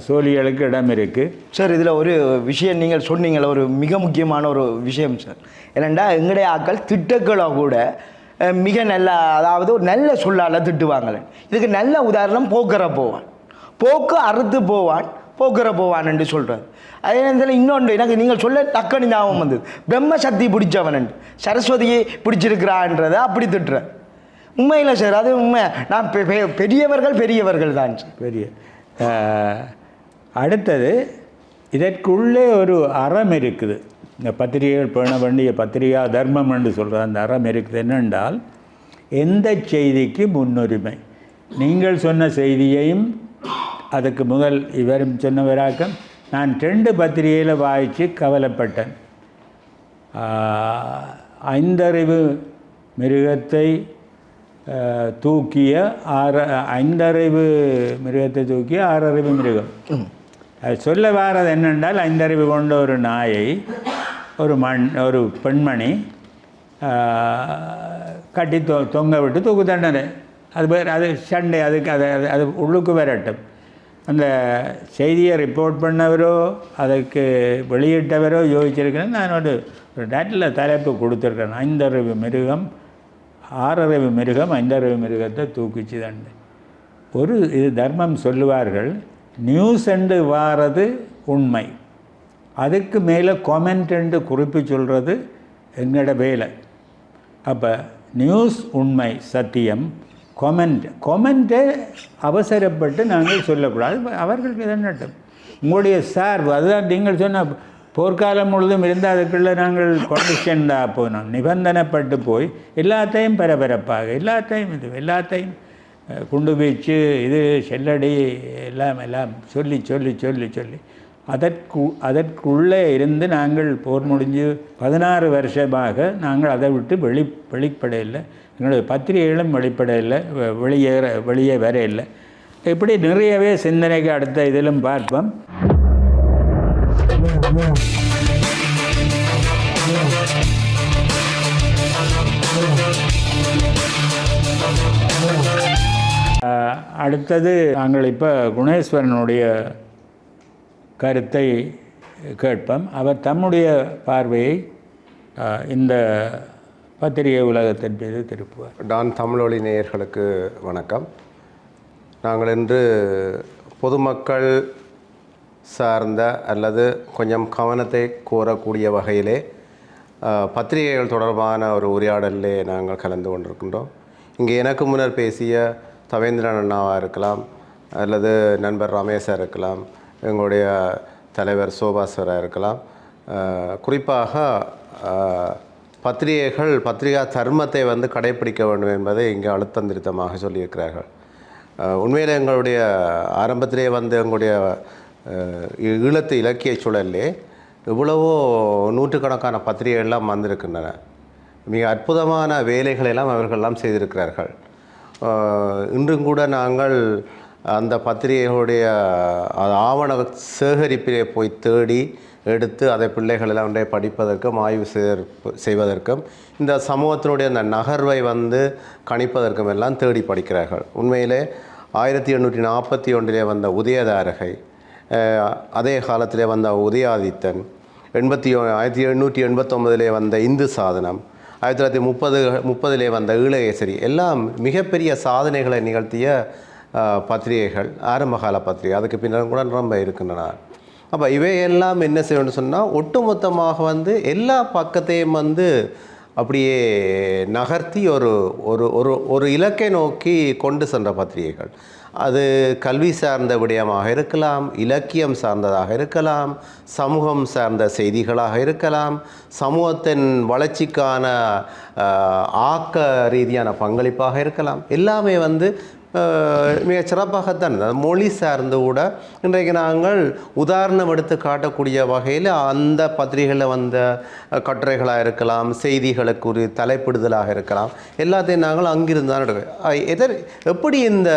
சோழிகளுக்கு இடம் இருக்குது. சார் இதில் ஒரு விஷயம் நீங்கள் சொன்னீங்கள ஒரு மிக முக்கியமான ஒரு விஷயம் சார். என்னென்னா எங்களுடைய ஆக்கள் திட்டங்களை கூட மிக நல்ல அதாவது ஒரு நல்ல சொல்லால் திட்டுவாங்களே. இதுக்கு நல்ல உதாரணம் போக்குற போவான். போக்கு அறுத்து போவான் போக்குற போவான் என்று சொல்கிறார். அதே நேரத்தில் இன்னொன்று எனக்கு நீங்கள் சொல்ல டக்குனு ஞாபகம் வந்தது. பிரம்ம சக்தி பிடிச்சவன் சரஸ்வதியை பிடிச்சிருக்கிறான்றதை அப்படி திட்டுறேன். உண்மையில் சார் அது உண்மை. நான் பெரியவர்கள் தான் சார். பெரிய அடுத்தது இதற்குள்ளே ஒரு அறம் இருக்குது. இந்த பத்திரிகைகள் பேண வேண்டிய பத்திரிகா தர்மம் என்று சொல்கிற அந்த அறம் இருக்குது. என்னென்றால் எந்த செய்திக்கு முன்னுரிமை. நீங்கள் சொன்ன செய்தியையும் அதுக்கு முதல் இவரும் சொன்னவராக்கம் நான் 2 பத்திரிகையில் வாய்ச்சி கவலைப்பட்டேன். 5 அறிவு மிருகத்தை தூக்கிய 5 அறிவு மிருகத்தை தூக்கிய 6 அறிவு மிருகம். அது சொல்ல வாரது என்னென்றால் 5 அறிவு கொண்ட ஒரு நாயை ஒரு பெண்மணி கட்டி தொங்க விட்டு தூக்கு தண்டனை. அது பேர் அது சண்டை. அதுக்கு அது உள்ளுக்கு வரட்டும். அந்த செய்தியை ரிப்போர்ட் பண்ணவரோ அதுக்கு வெளியிட்டவரோ யோசிச்சிருக்கிறேன். நான் ஒரு நேட்டில் தலைப்பு கொடுத்துருக்கேன். 5 அறிவு மிருகம் 6 அறிவு மிருகம் 5 அறிவு மிருகத்தை தூக்கிச்சு தண்டை. இது தர்மம் சொல்லுவார்கள். நியூஸ் என்று வாரது உண்மை, அதுக்கு மேலே கொமெண்ட் என்று குறிப்பு சொல்கிறது எங்களோட வேலை. அப்போ நியூஸ் உண்மை சத்தியம், கொமெண்ட்டை அவசரப்பட்டு நாங்கள் சொல்லக்கூடாது. அவர்களுக்கு இதனட்டும் உங்களுடைய சார்பு அதுதான். நீங்கள் சொன்ன போர்க்காலம் முழுதும் இருந்தால் அதுக்குள்ளே நாங்கள் கொண்டிஷன்டாக போனோம். நிபந்தனைப்பட்டு போய் எல்லாத்தையும் பரபரப்பாக எல்லாத்தையும் குண்டு வீச்சு இது செல்லடி எல்லாம் சொல்லி அதற்குள்ளே இருந்து நாங்கள் போர் முடிஞ்சு 16 வருஷமாக நாங்கள் அதை விட்டு வெளிப்படையில்லை. எங்களுடைய பத்திரிகைகளும் வெளிப்படையில்லை, வெளியே வர இல்லை. இப்படி நிறையவே சிந்தனைக்கு அடுத்த இதிலும் பார்ப்போம். அடுத்தது நாங்கள் இப்போ குணேஸ்வரனுடைய கருத்தை கேட்போம். அவர் தம்முடைய பார்வையை இந்த பத்திரிகை உலகத்தின் மீது திருப்புவார். டான் தமிழொலி நேயர்களுக்கு வணக்கம். நாங்கள் இன்று பொதுமக்கள் சார்ந்த அல்லது கொஞ்சம் கவனத்தை கோரக்கூடிய வகையிலே பத்திரிகைகள் தொடர்பான ஒரு உரையாடலிலே நாங்கள் கலந்து கொண்டிருக்கின்றோம். இங்கே எனக்கு முன்னர் பேசிய தவேந்திரன் அண்ணாவாக இருக்கலாம், அல்லது நண்பர் ரமேஷாக இருக்கலாம், எங்களுடைய தலைவர் சோபாஸ்வராக இருக்கலாம். குறிப்பாக பத்திரிகா தர்மத்தை கடைப்பிடிக்க வேண்டும் என்பதை இங்கே அழுத்தம் திருத்தமாக சொல்லியிருக்கிறார்கள். உண்மையில் எங்களுடைய ஆரம்பத்திலே எங்களுடைய ஈழத்து இலக்கிய சூழலே இவ்வளவோ நூற்றுக்கணக்கான பத்திரிகைகள்லாம் வந்திருக்கின்றன. மிக அற்புதமான வேலைகளெல்லாம் அவர்களெல்லாம் செய்திருக்கிறார்கள். இன்றும் கூட நாங்கள் அந்த பத்திரிகைகளுடைய ஆவண சேகரிப்பிலே போய் தேடி எடுத்து அதை பிள்ளைகள் எல்லாம் படிப்பதற்கும் ஆய்வு செய்வதற்கும் இந்த சமூகத்தினுடைய அந்த நகர்வை வந்து கணிப்பதற்கும் எல்லாம் தேடி படிக்கிறார்கள். உண்மையிலே 1841 வந்த உதயதாரகை, அதே காலத்திலே வந்த உதயாதித்தன், 1889 வந்த இந்து சாதனம், 1930 வந்த ஈழகேசரி எல்லாம் மிகப்பெரிய சாதனைகளை நிகழ்த்திய பத்திரிகைகள், ஆரம்பகால பத்திரிகை. அதுக்கு பின்னர் கூட ரொம்ப இருக்கின்றன. அப்போ இவையெல்லாம் என்ன செய்யணும்னு சொன்னால், ஒட்டுமொத்தமாக வந்து எல்லா பக்கத்தையும் வந்து அப்படியே நகர்த்தி ஒரு ஒரு ஒரு ஒரு இலக்கை நோக்கி கொண்டு சென்ற பத்திரிகைகள். அது கல்வி சார்ந்த விடயமாக இருக்கலாம், இலக்கியம் சார்ந்ததாக இருக்கலாம், சமூகம் சார்ந்த செய்திகளாக இருக்கலாம், சமூகத்தின் வளர்ச்சிக்கான ஆக்க ரீதியான பங்களிப்பாக இருக்கலாம். எல்லாமே வந்து மிக சிறப்பாகத்தான். மொழி சார்ந்து கூட இன்றைக்கு நாங்கள் உதாரணம் எடுத்து காட்டக்கூடிய வகையில் அந்த பத்திரிகைகளில் வந்த கட்டுரைகளாக இருக்கலாம், செய்திகளுக்கு ஒரு தலைப்பிடுதலாக இருக்கலாம், எல்லாத்தையும் நாங்கள் அங்கிருந்து தான் எடுக்கிறோம். எப்படி இந்த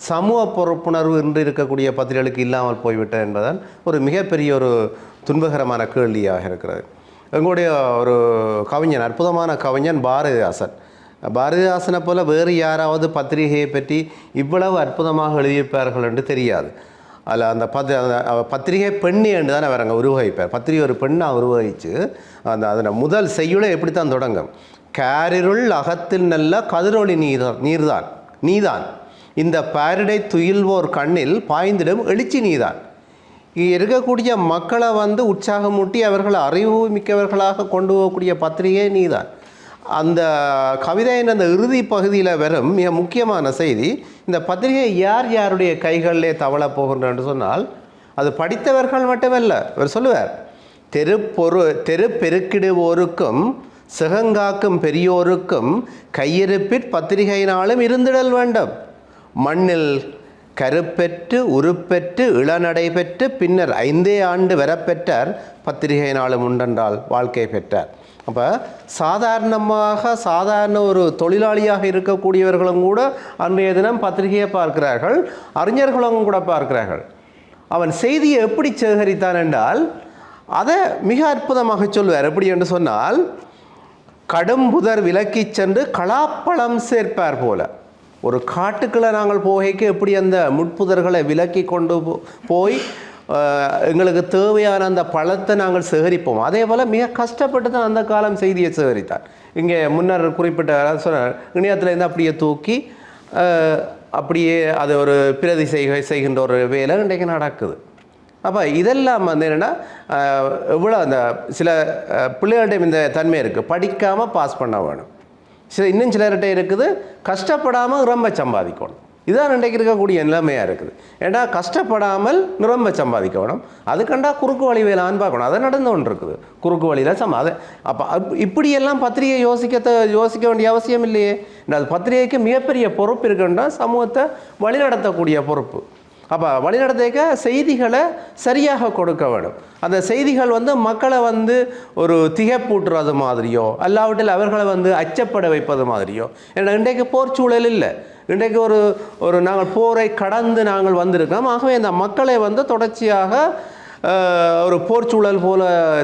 சமூக பொறுப்புணர்வு இன்று இருக்கக்கூடிய பத்திரிகைகளுக்கு இல்லாமல் போய்விட்டது என்பதால் ஒரு மிகப்பெரிய ஒரு துன்பகரமான கேள்வியாக இருக்கிறது. எங்களுடைய ஒரு கவிஞன், அற்புதமான கவிஞன் பாரதிதாசன். பாரதிதாசனை போல வேறு யாராவது பத்திரிகையை பற்றி இவ்வளவு அற்புதமாக எழுதியிருப்பார்கள் என்று தெரியாது. அதில் அந்த பத்திரிகை பெண்ணி என்று தான் அவர் அங்கே உருவகிப்பார். பத்திரிகை ஒரு பெண்ணாக உருவகித்து அதன் முதல் செய்யுளை எப்படித்தான் தொடங்கும். காரிருள் அகத்தில் நல்ல கதிரொளி நீதான் இந்த பாரிடை துயில்வோர் கண்ணில் பாய்ந்திடும் எழுச்சி நீதான். இங்கே இருக்கக்கூடிய மக்களை வந்து உற்சாகமூட்டி அவர்களை அறிவு மிக்கவர்களாக கொண்டு போகக்கூடிய பத்திரிகை நீதான். அந்த கவிதையின் அந்த இறுதி பகுதியில் வரும் மிக முக்கியமான செய்தி, இந்த பத்திரிகை யார் யாருடைய கைகளிலே தவள போகின்றன்னு சொன்னால், அது படித்தவர்கள் மட்டுமல்ல. அவர் சொல்லுவார், தெரு பெருக்கிடுவோருக்கும் சிகங்காக்கும் பெரியோருக்கும் கையிருப்பிற் பத்திரிகையினாலும் இருந்திடல் வேண்டும். மண்ணில் கருப்பெற்று உருப்பெற்று இளநடை பெற்று பின்னர் 5 ஆண்டு வரப்பெற்றார் பத்திரிகையினாலும் உண்டென்றால் வாழ்க்கை பெற்றார். அப்போ சாதாரண ஒரு தொழிலாளியாக இருக்கக்கூடியவர்களும் கூட அன்றைய தினம் பத்திரிகையை பார்க்கிறார்கள், அறிஞர்களும் கூட பார்க்கிறார்கள். அவன் செய்தியை எப்படி சேகரித்தான் என்றால் அதை மிக அற்புதமாக சொல்வார். எப்படி என்று சொன்னால், கடும் புதர் விலக்கி சென்று கலாப்பழம் சேர்ப்பார் போல. ஒரு காட்டுக்குள்ளே நாங்கள் போகைக்கு எப்படி அந்த முட்புதர்களை விலக்கி கொண்டு போய் எங்களுக்கு தேவையான அந்த பழத்தை நாங்கள் சேகரிப்போம், அதே போல் மிக கஷ்டப்பட்டு தான் அந்த காலம் செய்தியை சேகரித்தார். இங்கே முன்னர் குறிப்பிட்ட சொன்னார், இணையத்திலேருந்து அப்படியே தூக்கி அப்படியே அது ஒரு பிரதி செய்கின்ற ஒரு வேலை இன்றைக்கு நடக்குது. அப்போ இதெல்லாம் வந்து என்னென்னா, இவ்வளோ அந்த சில பிள்ளைகள்கிட்ட இந்த தன்மை இருக்குது, படிக்காமல் பாஸ் பண்ண வேணும். இன்னும் சிலர்கிட்ட இருக்குது, கஷ்டப்படாமல் ரொம்ப சம்பாதிக்கணும். இதுதான் இன்றைக்கு இருக்கக்கூடிய நிலைமையாக இருக்குது. ஏன்னா கஷ்டப்படாமல் நிரம்ப சம்பாதிக்க வேணும், அதுக்கண்டா குறுக்கு வழி வேலான்னு பார்க்கணும். அதை நடந்து கொண்டு இருக்குது குறுக்கு வழியில் அதை அப்போ இப்படியெல்லாம் பத்திரிகை யோசிக்க வேண்டிய அவசியம் இல்லையே. அது பத்திரிகைக்கு மிகப்பெரிய பொறுப்பு இருக்குன்னா சமூகத்தை வழிநடத்தக்கூடிய பொறுப்பு. அப்போ வழிநடத்த செய்திகளை சரியாக கொடுக்க வேணும். அந்த செய்திகள் வந்து மக்களை வந்து ஒரு திகைப்பூட்டுறது மாதிரியோ அல்லாவிட்டில் அவர்களை வந்து அச்சப்பட வைப்பது மாதிரியோ. ஏன்னா இன்றைக்கு போர் சூழல் இல்லை, இன்றைக்கு ஒரு நாங்கள் போரை கடந்து நாங்கள் வந்திருக்கோம். ஆகவே இந்த மக்களை வந்து தொடர்ச்சியாக ஒரு போர் சூழல் போல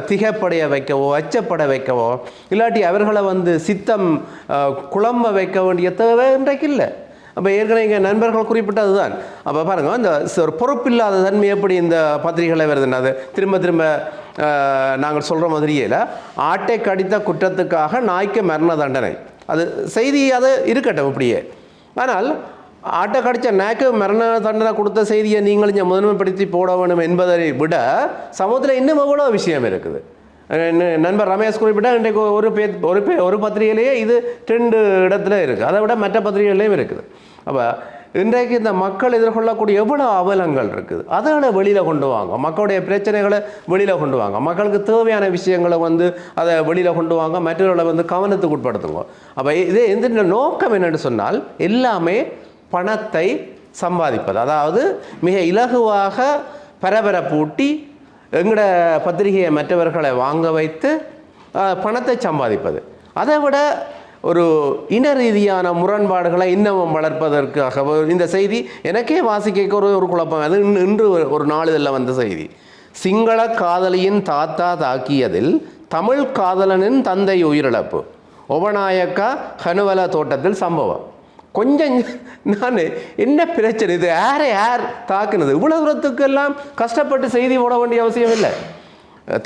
திகைப்படைய வைக்கவோ அச்சப்பட வைக்கவோ இல்லாட்டி அவர்களை வந்து சித்தம் குழம்ப வைக்க வேண்டிய தேவை இன்றைக்கு இல்லை. அப்போ ஏற்கனவே இங்கே நண்பர்கள் குறிப்பிட்டது தான். அப்போ பாருங்கள், இந்த ஒரு பொறுப்பில்லாத தன்மை எப்படி இந்த பத்திரிகைகளை வருதுன்னா, அது திரும்ப நாங்கள் சொல்கிற மாதிரியே ஆட்டை கடித்த குற்றத்துக்காக நாய்க்கு மரண தண்டனை, அது செய்தி அது இருக்கட்டும் இப்படியே. ஆனால் ஆட்டை கடித்த நாய்க்கு மரண தண்டனை கொடுத்த செய்தியை நீங்கள் இங்கே முதன்மைப்படுத்தி போட வேணும் என்பதை விட சமூகத்தில் இன்னும் எவ்வளோ விஷயம் இருக்குது. நண்பர் ரமேஷ் குறிப்பிட்ட இன்றைக்கு ஒரு பத்திரிகையிலேயே இது 2 இடத்துல இருக்குது, அதை விட மற்ற பத்திரிகைகளையும் இருக்குது. அப்போ இன்றைக்கு இந்த மக்கள் எதிர்கொள்ளக்கூடிய எவ்வளோ அவலங்கள் இருக்குது, அதோட வெளியில் கொண்டு வாங்க, மக்களுடைய பிரச்சனைகளை வெளியில் கொண்டு வாங்க, மக்களுக்கு தேவையான விஷயங்களை வந்து அதை வெளியில் கொண்டு வாங்க, மற்றவர்களை வந்து கவனத்துக்கு உட்படுத்துங்க. அப்போ இதே இந்த நோக்கம் என்னென்னு சொன்னால் எல்லாமே பணத்தை சம்பாதிப்பது, அதாவது மிக இலகுவாக பரபரப்பூட்டி எங்களோட பத்திரிகையை மற்றவர்களை வாங்க வைத்து பணத்தை சம்பாதிப்பது. அதை விட ஒரு இன ரீதியான முரண்பாடுகளை இன்னமும் வளர்ப்பதற்காக இந்த செய்தி எனக்கே வாசிக்க ஒரு குழப்பம். அது இன்று ஒரு நாளிதழில் வந்த செய்தி, சிங்கள காதலியின் தாத்தா தாக்கியதில் தமிழ் காதலனின் தந்தை உயிரிழப்பு. ஒபநாயக்கா ஹனுவல தோட்டத்தில் சம்பவம். கொஞ்சம் நான் என்ன பிரச்சனை, இது யார் தாக்குனது? இவ்வளோ தூரத்துக்கெல்லாம் கஷ்டப்பட்டு செய்தி போட வேண்டிய அவசியம் இல்லை.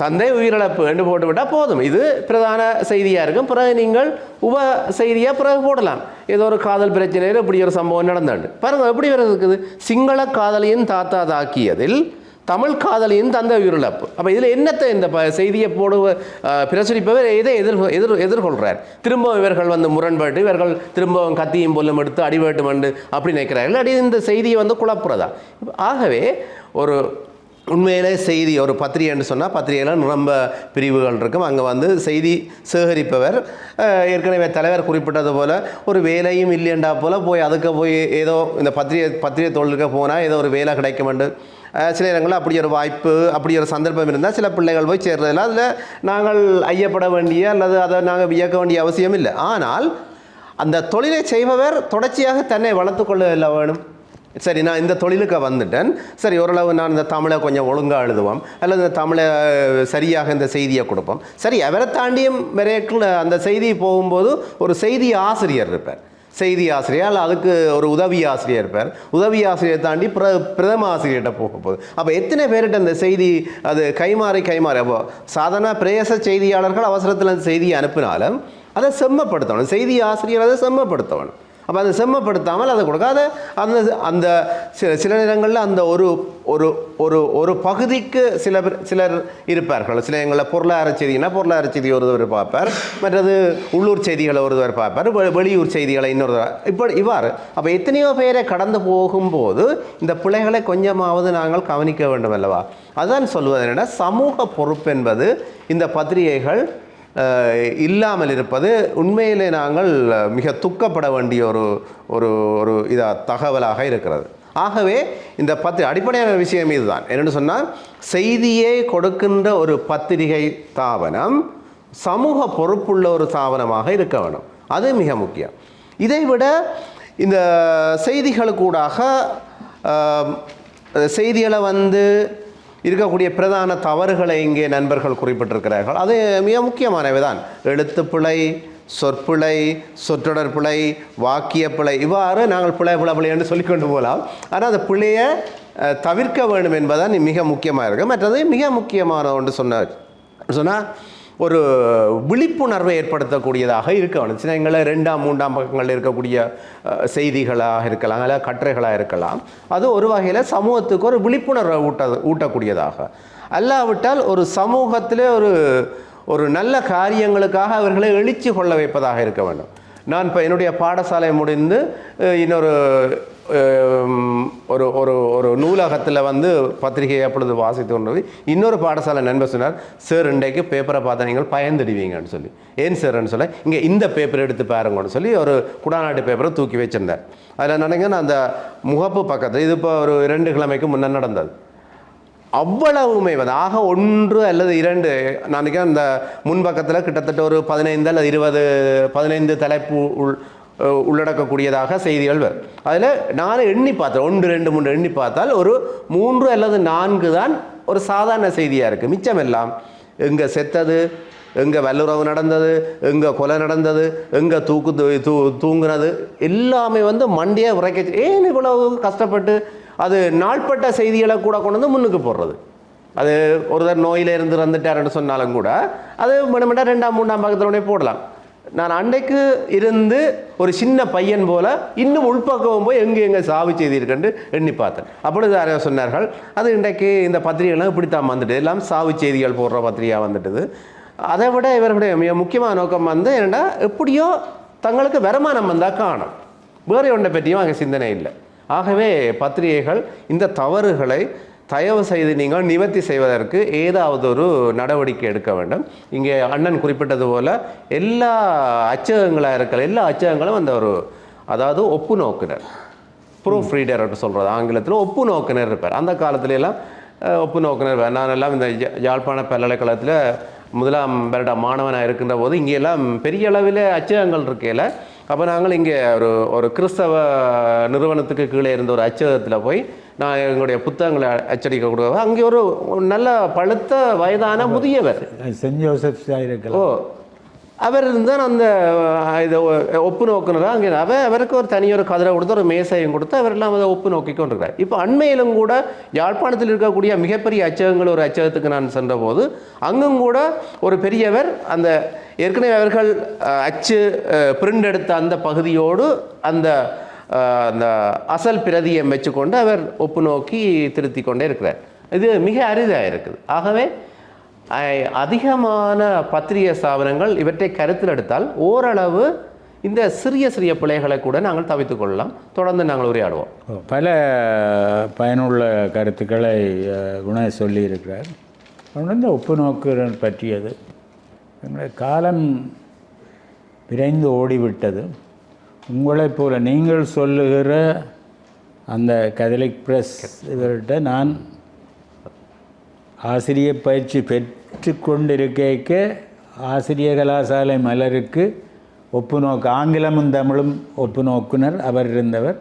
தந்தை உயிரிழப்பு என்று போட்டுவிட்டால் போதும். இது பிரதான செய்தியாக இருக்கும். பிறகு நீங்கள் உப செய்தியாக பிறகு போடலாம். ஏதோ ஒரு காதல் பிரச்சனையில் இப்படி ஒரு சம்பவம் நடந்தாண்டு பாருங்கள் எப்படி இருக்குது. சிங்கள காதலியின் தாத்தா தாக்கியதில் தமிழ் காதலியின் தந்தை உயிரிழப்பு. அப்போ இதில் என்னத்தை இந்த செய்தியை பிரசுரிப்பவர் எதை எதிர்கொள்கிறார்? திரும்பவும் இவர்கள் முரண்பாட்டு இவர்கள் திரும்பவும் கத்தியும் பொல்லும் எடுத்து அடிவேட்டு மண்டு அப்படி நினைக்கிறார்கள். அடி இந்த செய்தியை குழப்புறதா? ஆகவே ஒரு உண்மையிலே செய்தி ஒரு பத்திரிகை என்று சொன்னால் பத்திரிகையில் ரொம்ப பிரிவுகள் இருக்கும். அங்கே செய்தி சேகரிப்பவர் ஏற்கனவே தலைவர் குறிப்பிட்டது போல் ஒரு வேலையும் இல்லையண்டா போல் அதுக்கு போய் ஏதோ இந்த பத்திரிகை தொழிலுக்கு போனால் ஏதோ ஒரு வேலை கிடைக்கும் என்று சில இடங்களில் அப்படி ஒரு வாய்ப்பு அப்படி ஒரு சந்தர்ப்பம் இருந்தால் சில பிள்ளைகள் போய் சேர்றதில்ல. அதில் நாங்கள் ஐயப்பட வேண்டிய அல்லது அதை நாங்கள் வியக்க வேண்டிய அவசியம் இல்லை. ஆனால் அந்த தொழிலை செய்பவர் தொடர்ச்சியாக தன்னை வளர்த்து கொள்ள வேணும். சரி, நான் இந்த தொழிலுக்கு வந்துட்டேன், சரி ஓரளவு நான் இந்த தமிழை கொஞ்சம் ஒழுங்காக எழுதுவோம் அல்லது இந்த தமிழை சரியாக இந்த செய்தியை கொடுப்போம். சரி, அவரை தாண்டியும் வரைக்குள்ள அந்த செய்தி போகும்போது ஒரு செய்தி ஆசிரியர் இருப்பார், செய்தி ஆசிரியர் அல்ல அதுக்கு ஒரு உதவி ஆசிரியர் இருப்பார். உதவி ஆசிரியர் தாண்டி பிரதம ஆசிரியர்கிட்ட போக போகுது. அப்போ எத்தனை பேர்கிட்ட அந்த செய்தி அது கைமாறி அப்போ சாதாரண பிரேச செய்தியாளர்கள் அவசரத்தில் அந்த செய்தியை அனுப்பினாலும் அதை செம்மப்படுத்தணும். செய்தி ஆசிரியர் அதை செம்மப்படுத்தணும். அப்போ அதை செம்மப்படுத்தாமல் அதை கொடுக்காத அந்த அந்த சில நேரங்களில் அந்த ஒரு ஒரு ஒரு ஒரு பகுதிக்கு சிலர் இருப்பார்கள். சில எங்களில் பொருளாதார செய்தினா பொருளாதார செய்தி ஒருவர் பார்ப்பார், மற்றது உள்ளூர் செய்திகளை ஒருவர் பார்ப்பார், வெளியூர் செய்திகளை இன்னொருவர் இவ்வாறு. அப்போ எத்தனையோ பேரை கடந்து போகும்போது இந்த பிள்ளைகளை கொஞ்சமாவது நாங்கள் கவனிக்க வேண்டும் அல்லவா? அதான் சொல்வது என்னென்னா, சமூக பொறுப்பு என்பது இந்த பத்திரிகைகள் இல்லாமல் இருப்பது உண்மையிலே நாங்கள் மிக துக்கப்பட வேண்டிய ஒரு ஒரு ஒரு தகவலாக இருக்கிறது. ஆகவே இந்த அடிப்படையான விஷயம் இதுதான். என்னென்னு சொன்னால், செய்தியை கொடுக்கின்ற ஒரு பத்திரிகை தாபனம் சமூக பொறுப்புள்ள ஒரு தாபனமாக இருக்க வேண்டும். அது மிக முக்கியம். இதைவிட இந்த செய்திகளுக்கூடாக செய்திகளை இருக்கக்கூடிய பிரதான தவறுகளை இங்கே நண்பர்கள் குறிப்பிட்டிருக்கிறார்கள். அது மிக முக்கியமானவை தான். எழுத்துப்பிழை, சொற்பிழை, சொற்றொடர் பிழை, வாக்கிய பிழை, இவ்வாறு நாங்கள் பிழை என்று சொல்லிக்கொண்டு போகலாம். ஆனால் அந்த பிழையை தவிர்க்க வேண்டும் என்பதுதான் மிக முக்கியமாக இருக்குது. மற்றது மிக முக்கியமான ஒன்று சொன்னால் ஒரு விழிப்புணர்வை ஏற்படுத்தக்கூடியதாக இருக்க வேண்டும். சில எங்களை 2ஆம் 3ஆம் பக்கங்களில் இருக்கக்கூடிய செய்திகளாக இருக்கலாம் அல்ல கட்டுரைகளாக இருக்கலாம். அது ஒரு வகையில் சமூகத்துக்கு ஒரு விழிப்புணர்வை ஊட்டக்கூடியதாக, அல்லாவிட்டால் ஒரு சமூகத்தில் ஒரு நல்ல காரியங்களுக்காக அவர்களை எழுச்சி கொள்ள வைப்பதாக இருக்க வேண்டும். நான் இப்போ என்னுடைய பாடசாலை முடிந்து இன்னொரு ஒரு ஒரு ஒரு நூலகத்தில் பத்திரிகையை அப்பொழுது வாசித்து கொண்டு இன்னொரு பாடசாலை நண்பர் சொன்னார், சார் இன்றைக்கு பேப்பரை பார்த்தா நீங்கள் பயந்துடுவீங்கன்னு சொல்லி. ஏன் சார்ன்னு சொல்ல, இங்கே இந்த பேப்பர் எடுத்து பாருங்கன்னு சொல்லி ஒரு குடாநாட்டு பேப்பரை தூக்கி வச்சிருந்தார். அதில் நினைக்கிறேன் அந்த முகப்பு பக்கத்தில் இது இப்போ ஒரு 2 கிழமைக்கு முன்னே நடந்தது. அவ்வளவுமே ஆக 1 அல்லது 2 நான் நினைக்கிறேன் அந்த முன்பக்கத்தில் கிட்டத்தட்ட ஒரு 15 அல்லது 15 தலைப்பு உள்ளடக்கக்கூடியதாக செய்திகள் வரும். அதில் நான் எண்ணி பார்த்தேன், 1 2 3 எண்ணி பார்த்தால் ஒரு 3 அல்லது 4 தான் ஒரு சாதாரண செய்தியாக இருக்குது. மிச்சம் எல்லாம் எங்கே செத்தது, எங்கே வல்லுறவு நடந்தது, எங்கே கொலை நடந்தது, எங்கே தூங்குனது எல்லாமே மண்டியை உரைக்க. ஏன் இவ்வளவு கஷ்டப்பட்டு அது நாள்பட்ட செய்திகளை கூட கொண்டு முன்னுக்கு போடுறது? அது ஒருத்தர் நோயில் இருந்து வந்துட்டாருன்னு சொன்னாலும் கூட அது மணமட்டா 2ஆம் 3ஆம் பக்கத்திலே போடலாம். நான் அன்றைக்கு இருந்து ஒரு சின்ன பையன் போல் இன்னும் உள்பக்கம் போய் எங்கே சாவு செய்தி இருக்குன்னு எண்ணி பார்த்தேன். அப்பொழுது யாரையோ சொன்னார்கள், அது இன்றைக்கு இந்த பத்திரிகைலாம் இப்படித்தான் வந்துட்டு எல்லாம் சாவு செய்திகள் போடுற பத்திரிகையாக வந்துட்டுது. அதை விட இவர்களுடைய மிக முக்கியமான நோக்கம் என்னென்னா, எப்படியோ தங்களுக்கு வருமானம் வந்தால் காணும், வேறு ஒன்றை பற்றியும் அங்கே சிந்தனை இல்லை. ஆகவே பத்திரிகைகள் இந்த தவறுகளை தயவு செய்து நீங்கள் நிவர்த்தி செய்வதற்கு ஏதாவது ஒரு நடவடிக்கை எடுக்க வேண்டும். இங்கே அண்ணன் குறிப்பிட்டது போல் எல்லா அச்சகங்களாக இருக்கிற எல்லா அச்சகங்களும் அந்த அதாவது ஒப்பு நோக்குனர், ப்ரூஃப் ரீடர் அப்படின்னு சொல்கிறது ஆங்கிலத்தில் ஒப்பு நோக்குனர் இருப்பார். அந்த காலத்துலலாம் ஒப்பு நோக்குனர். நான் எல்லாம் இந்த யாழ்ப்பாண பல்கலைக்கழகத்தில் 1ஆம் வருட மாணவனாக இருக்கின்ற போது இங்கெல்லாம் பெரிய அளவில் அச்சகங்கள் இருக்கையில் அப்போ நாங்கள் இங்கே ஒரு கிறிஸ்தவ நிறுவனத்துக்கு கீழே இருந்த ஒரு அச்சகத்தில் போய் நான் எங்களுடைய புத்தகங்களை அச்சடிக்க கொடுக்க அங்கே ஒரு நல்ல பழுத்த வயதான முதியவர் சென்ட் ஜோசப்ஸ் இருக்கலாம். அவர் இருந்தால் அந்த இதை ஒப்பு நோக்குனராக அங்கே அவருக்கு ஒரு தனியொரு கதிரை கொடுத்து ஒரு மேசையும் கொடுத்து அவரெல்லாம் அதை ஒப்பு நோக்கி கொண்டிருக்கிறார். இப்போ அண்மையிலும் கூட யாழ்ப்பாணத்தில் இருக்கக்கூடிய மிகப்பெரிய அச்சகங்கள் ஒரு அச்சகத்துக்கு நான் சென்றபோது அங்கும் கூட ஒரு பெரியவர் அந்த ஏற்கனவே அவர்கள் அச்சு பிரிண்ட் எடுத்த அந்த பகுதியோடு அந்த அந்த அசல் பிரதியை வச்சுக்கொண்டு அவர் ஒப்பு நோக்கி திருத்தி கொண்டே இருக்கிறார். இது மிக அரிதாக இருக்குது. ஆகவே அதிகமான பத்திரிகை ஸ்தாபனங்கள் இவற்றை கருத்தில் எடுத்தால் ஓரளவு இந்த சிறிய சிறிய பிழைகளை கூட நாங்கள் தவிர்த்துக் கொள்ளலாம். தொடர்ந்து நாங்கள் உரையாடுவோம். பல பயனுள்ள கருத்துக்களை குண சொல்லியிருக்கிறார். இந்த ஒப்பு நோக்கு பற்றியது எங்களுடைய காலம் விரைந்து ஓடிவிட்டது. உங்களைப் போல நீங்கள் சொல்லுகிற அந்த கதலிக் பிரஸ் இவர்கிட்ட நான் ஆசிரியர் பயிற்சி பெற்று கொண்டிருக்க ஆசிரிய கலாசாலை மலருக்கு ஒப்பு நோக்கு ஆங்கிலமும் தமிழும் ஒப்பு நோக்குனர் அவர் இருந்தவர்.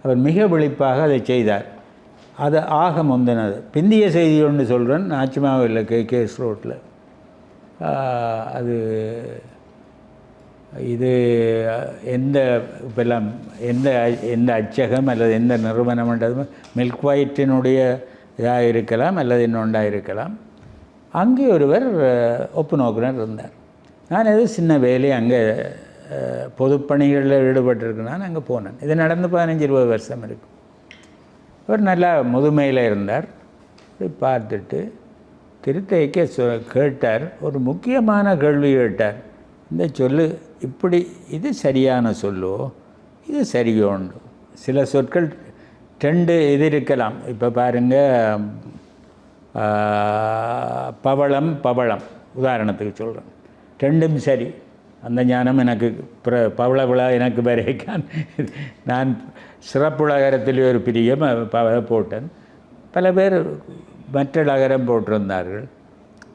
அவர் மிக விழிப்பாக அதை செய்தார். அது ஆக முந்தினது. பிந்திய செய்தி ஒன்று சொல்கிறேன். நாச்சிமாவில் கேஎஸ் ரோட்டில் அது இது எந்த இப்பெல்லாம் எந்த அச்சகம் அல்லது எந்த நிறுவனம்ன்றது மில்க் ஒயிட்டினுடைய இதாக இருக்கலாம் அல்லது இன்னொன்றாக இருக்கலாம். அங்கே ஒருவர் ஒப்பு நோக்குனர் இருந்தார். நான் ஏதோ சின்ன வேலை அங்கே பொதுப்பணிகளில் ஈடுபட்டிருக்கேன். அங்கே போனேன். இது நடந்து 15-20 வருஷம் இருக்கும். அவர் நல்லா முதுமையில் இருந்தார். பார்த்துட்டு திருத்தைக்க கேட்டார். ஒரு முக்கியமான கேள்வி கேட்டார். இந்த சொல்லு இப்படி இது சரியான சொல்லோ இது சரியோண்டு. சில சொற்கள் 2 இது இருக்கலாம். இப்போ பாருங்கள், பவளம் உதாரணத்துக்கு சொல்கிறேன். 2ம் சரி. அந்த ஞானம் எனக்கு பவள விழா எனக்கு வரைக்கான். நான் சிறப்புலகரத்தில் ஒரு பிரிய போட்டேன். பல பேர் மற்ற லகரம் போட்டிருந்தார்கள்.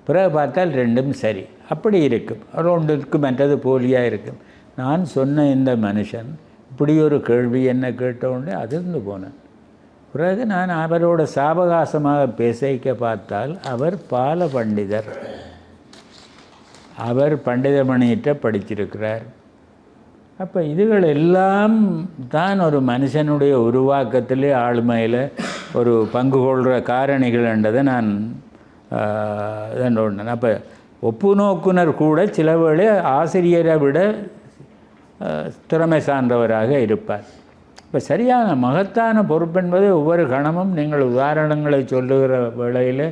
பிறகு பார்த்தால் 2ம் சரி. அப்படி இருக்கும். ஒன்றுக்கு மற்றது போலியாக இருக்கும். நான் சொன்ன இந்த மனுஷன் இப்படி ஒரு கேள்வி என்ன கேட்டவுடனே அதிர்ந்து போனேன். பிறகு நான் அவரோட சாவகாசமாக பேசிக்க பார்த்தால் அவர் பால பண்டிதர். அவர் பண்டிதமணியிட்ட படிச்சிருக்கிறார். அப்போ இதுகள் எல்லாம் தான் ஒரு மனுஷனுடைய உருவாக்கத்திலே ஆளுமையில் ஒரு பங்கு கொள்கிற காரணிகள் என்றதை நான் இதன். அப்போ ஒப்பு நோக்குனர் கூட சில வேளை ஆசிரியரை விட திறமை சார்ந்தவராக இருப்பார். இப்போ சரியான மகத்தான பொறுப்பென்பது ஒவ்வொரு கணமும் நீங்கள் உதாரணங்களை சொல்லுகிற வேளையில்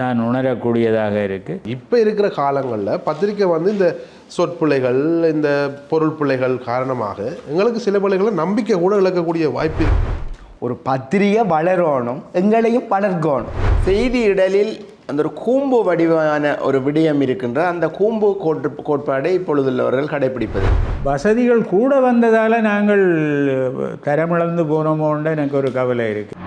நான் உணரக்கூடியதாக இருக்குது. இப்போ இருக்கிற காலங்களில் பத்திரிக்கை இந்த சொற்பிள்ளைகள் இந்த பொருள் பிள்ளைகள் காரணமாக எங்களுக்கு சில பிள்ளைகளை நம்பிக்கை கூட இழக்கக்கூடிய வாய்ப்பு இருக்குது. ஒரு பத்திரிகை வளரணும், எங்களையும் வளர்க்கணும். செய்தி இடலில் அந்த ஒரு கூம்பு வடிவான ஒரு விடயம் இருக்கின்ற அந்த கூம்பு கோட்பாடை இப்பொழுதுள்ளவர்கள் கடைபிடிப்பது. வசதிகள் கூட வந்ததால் நாங்கள் தரமிழந்து போனோமோன்னு எனக்கு ஒரு கவலை இருக்குது.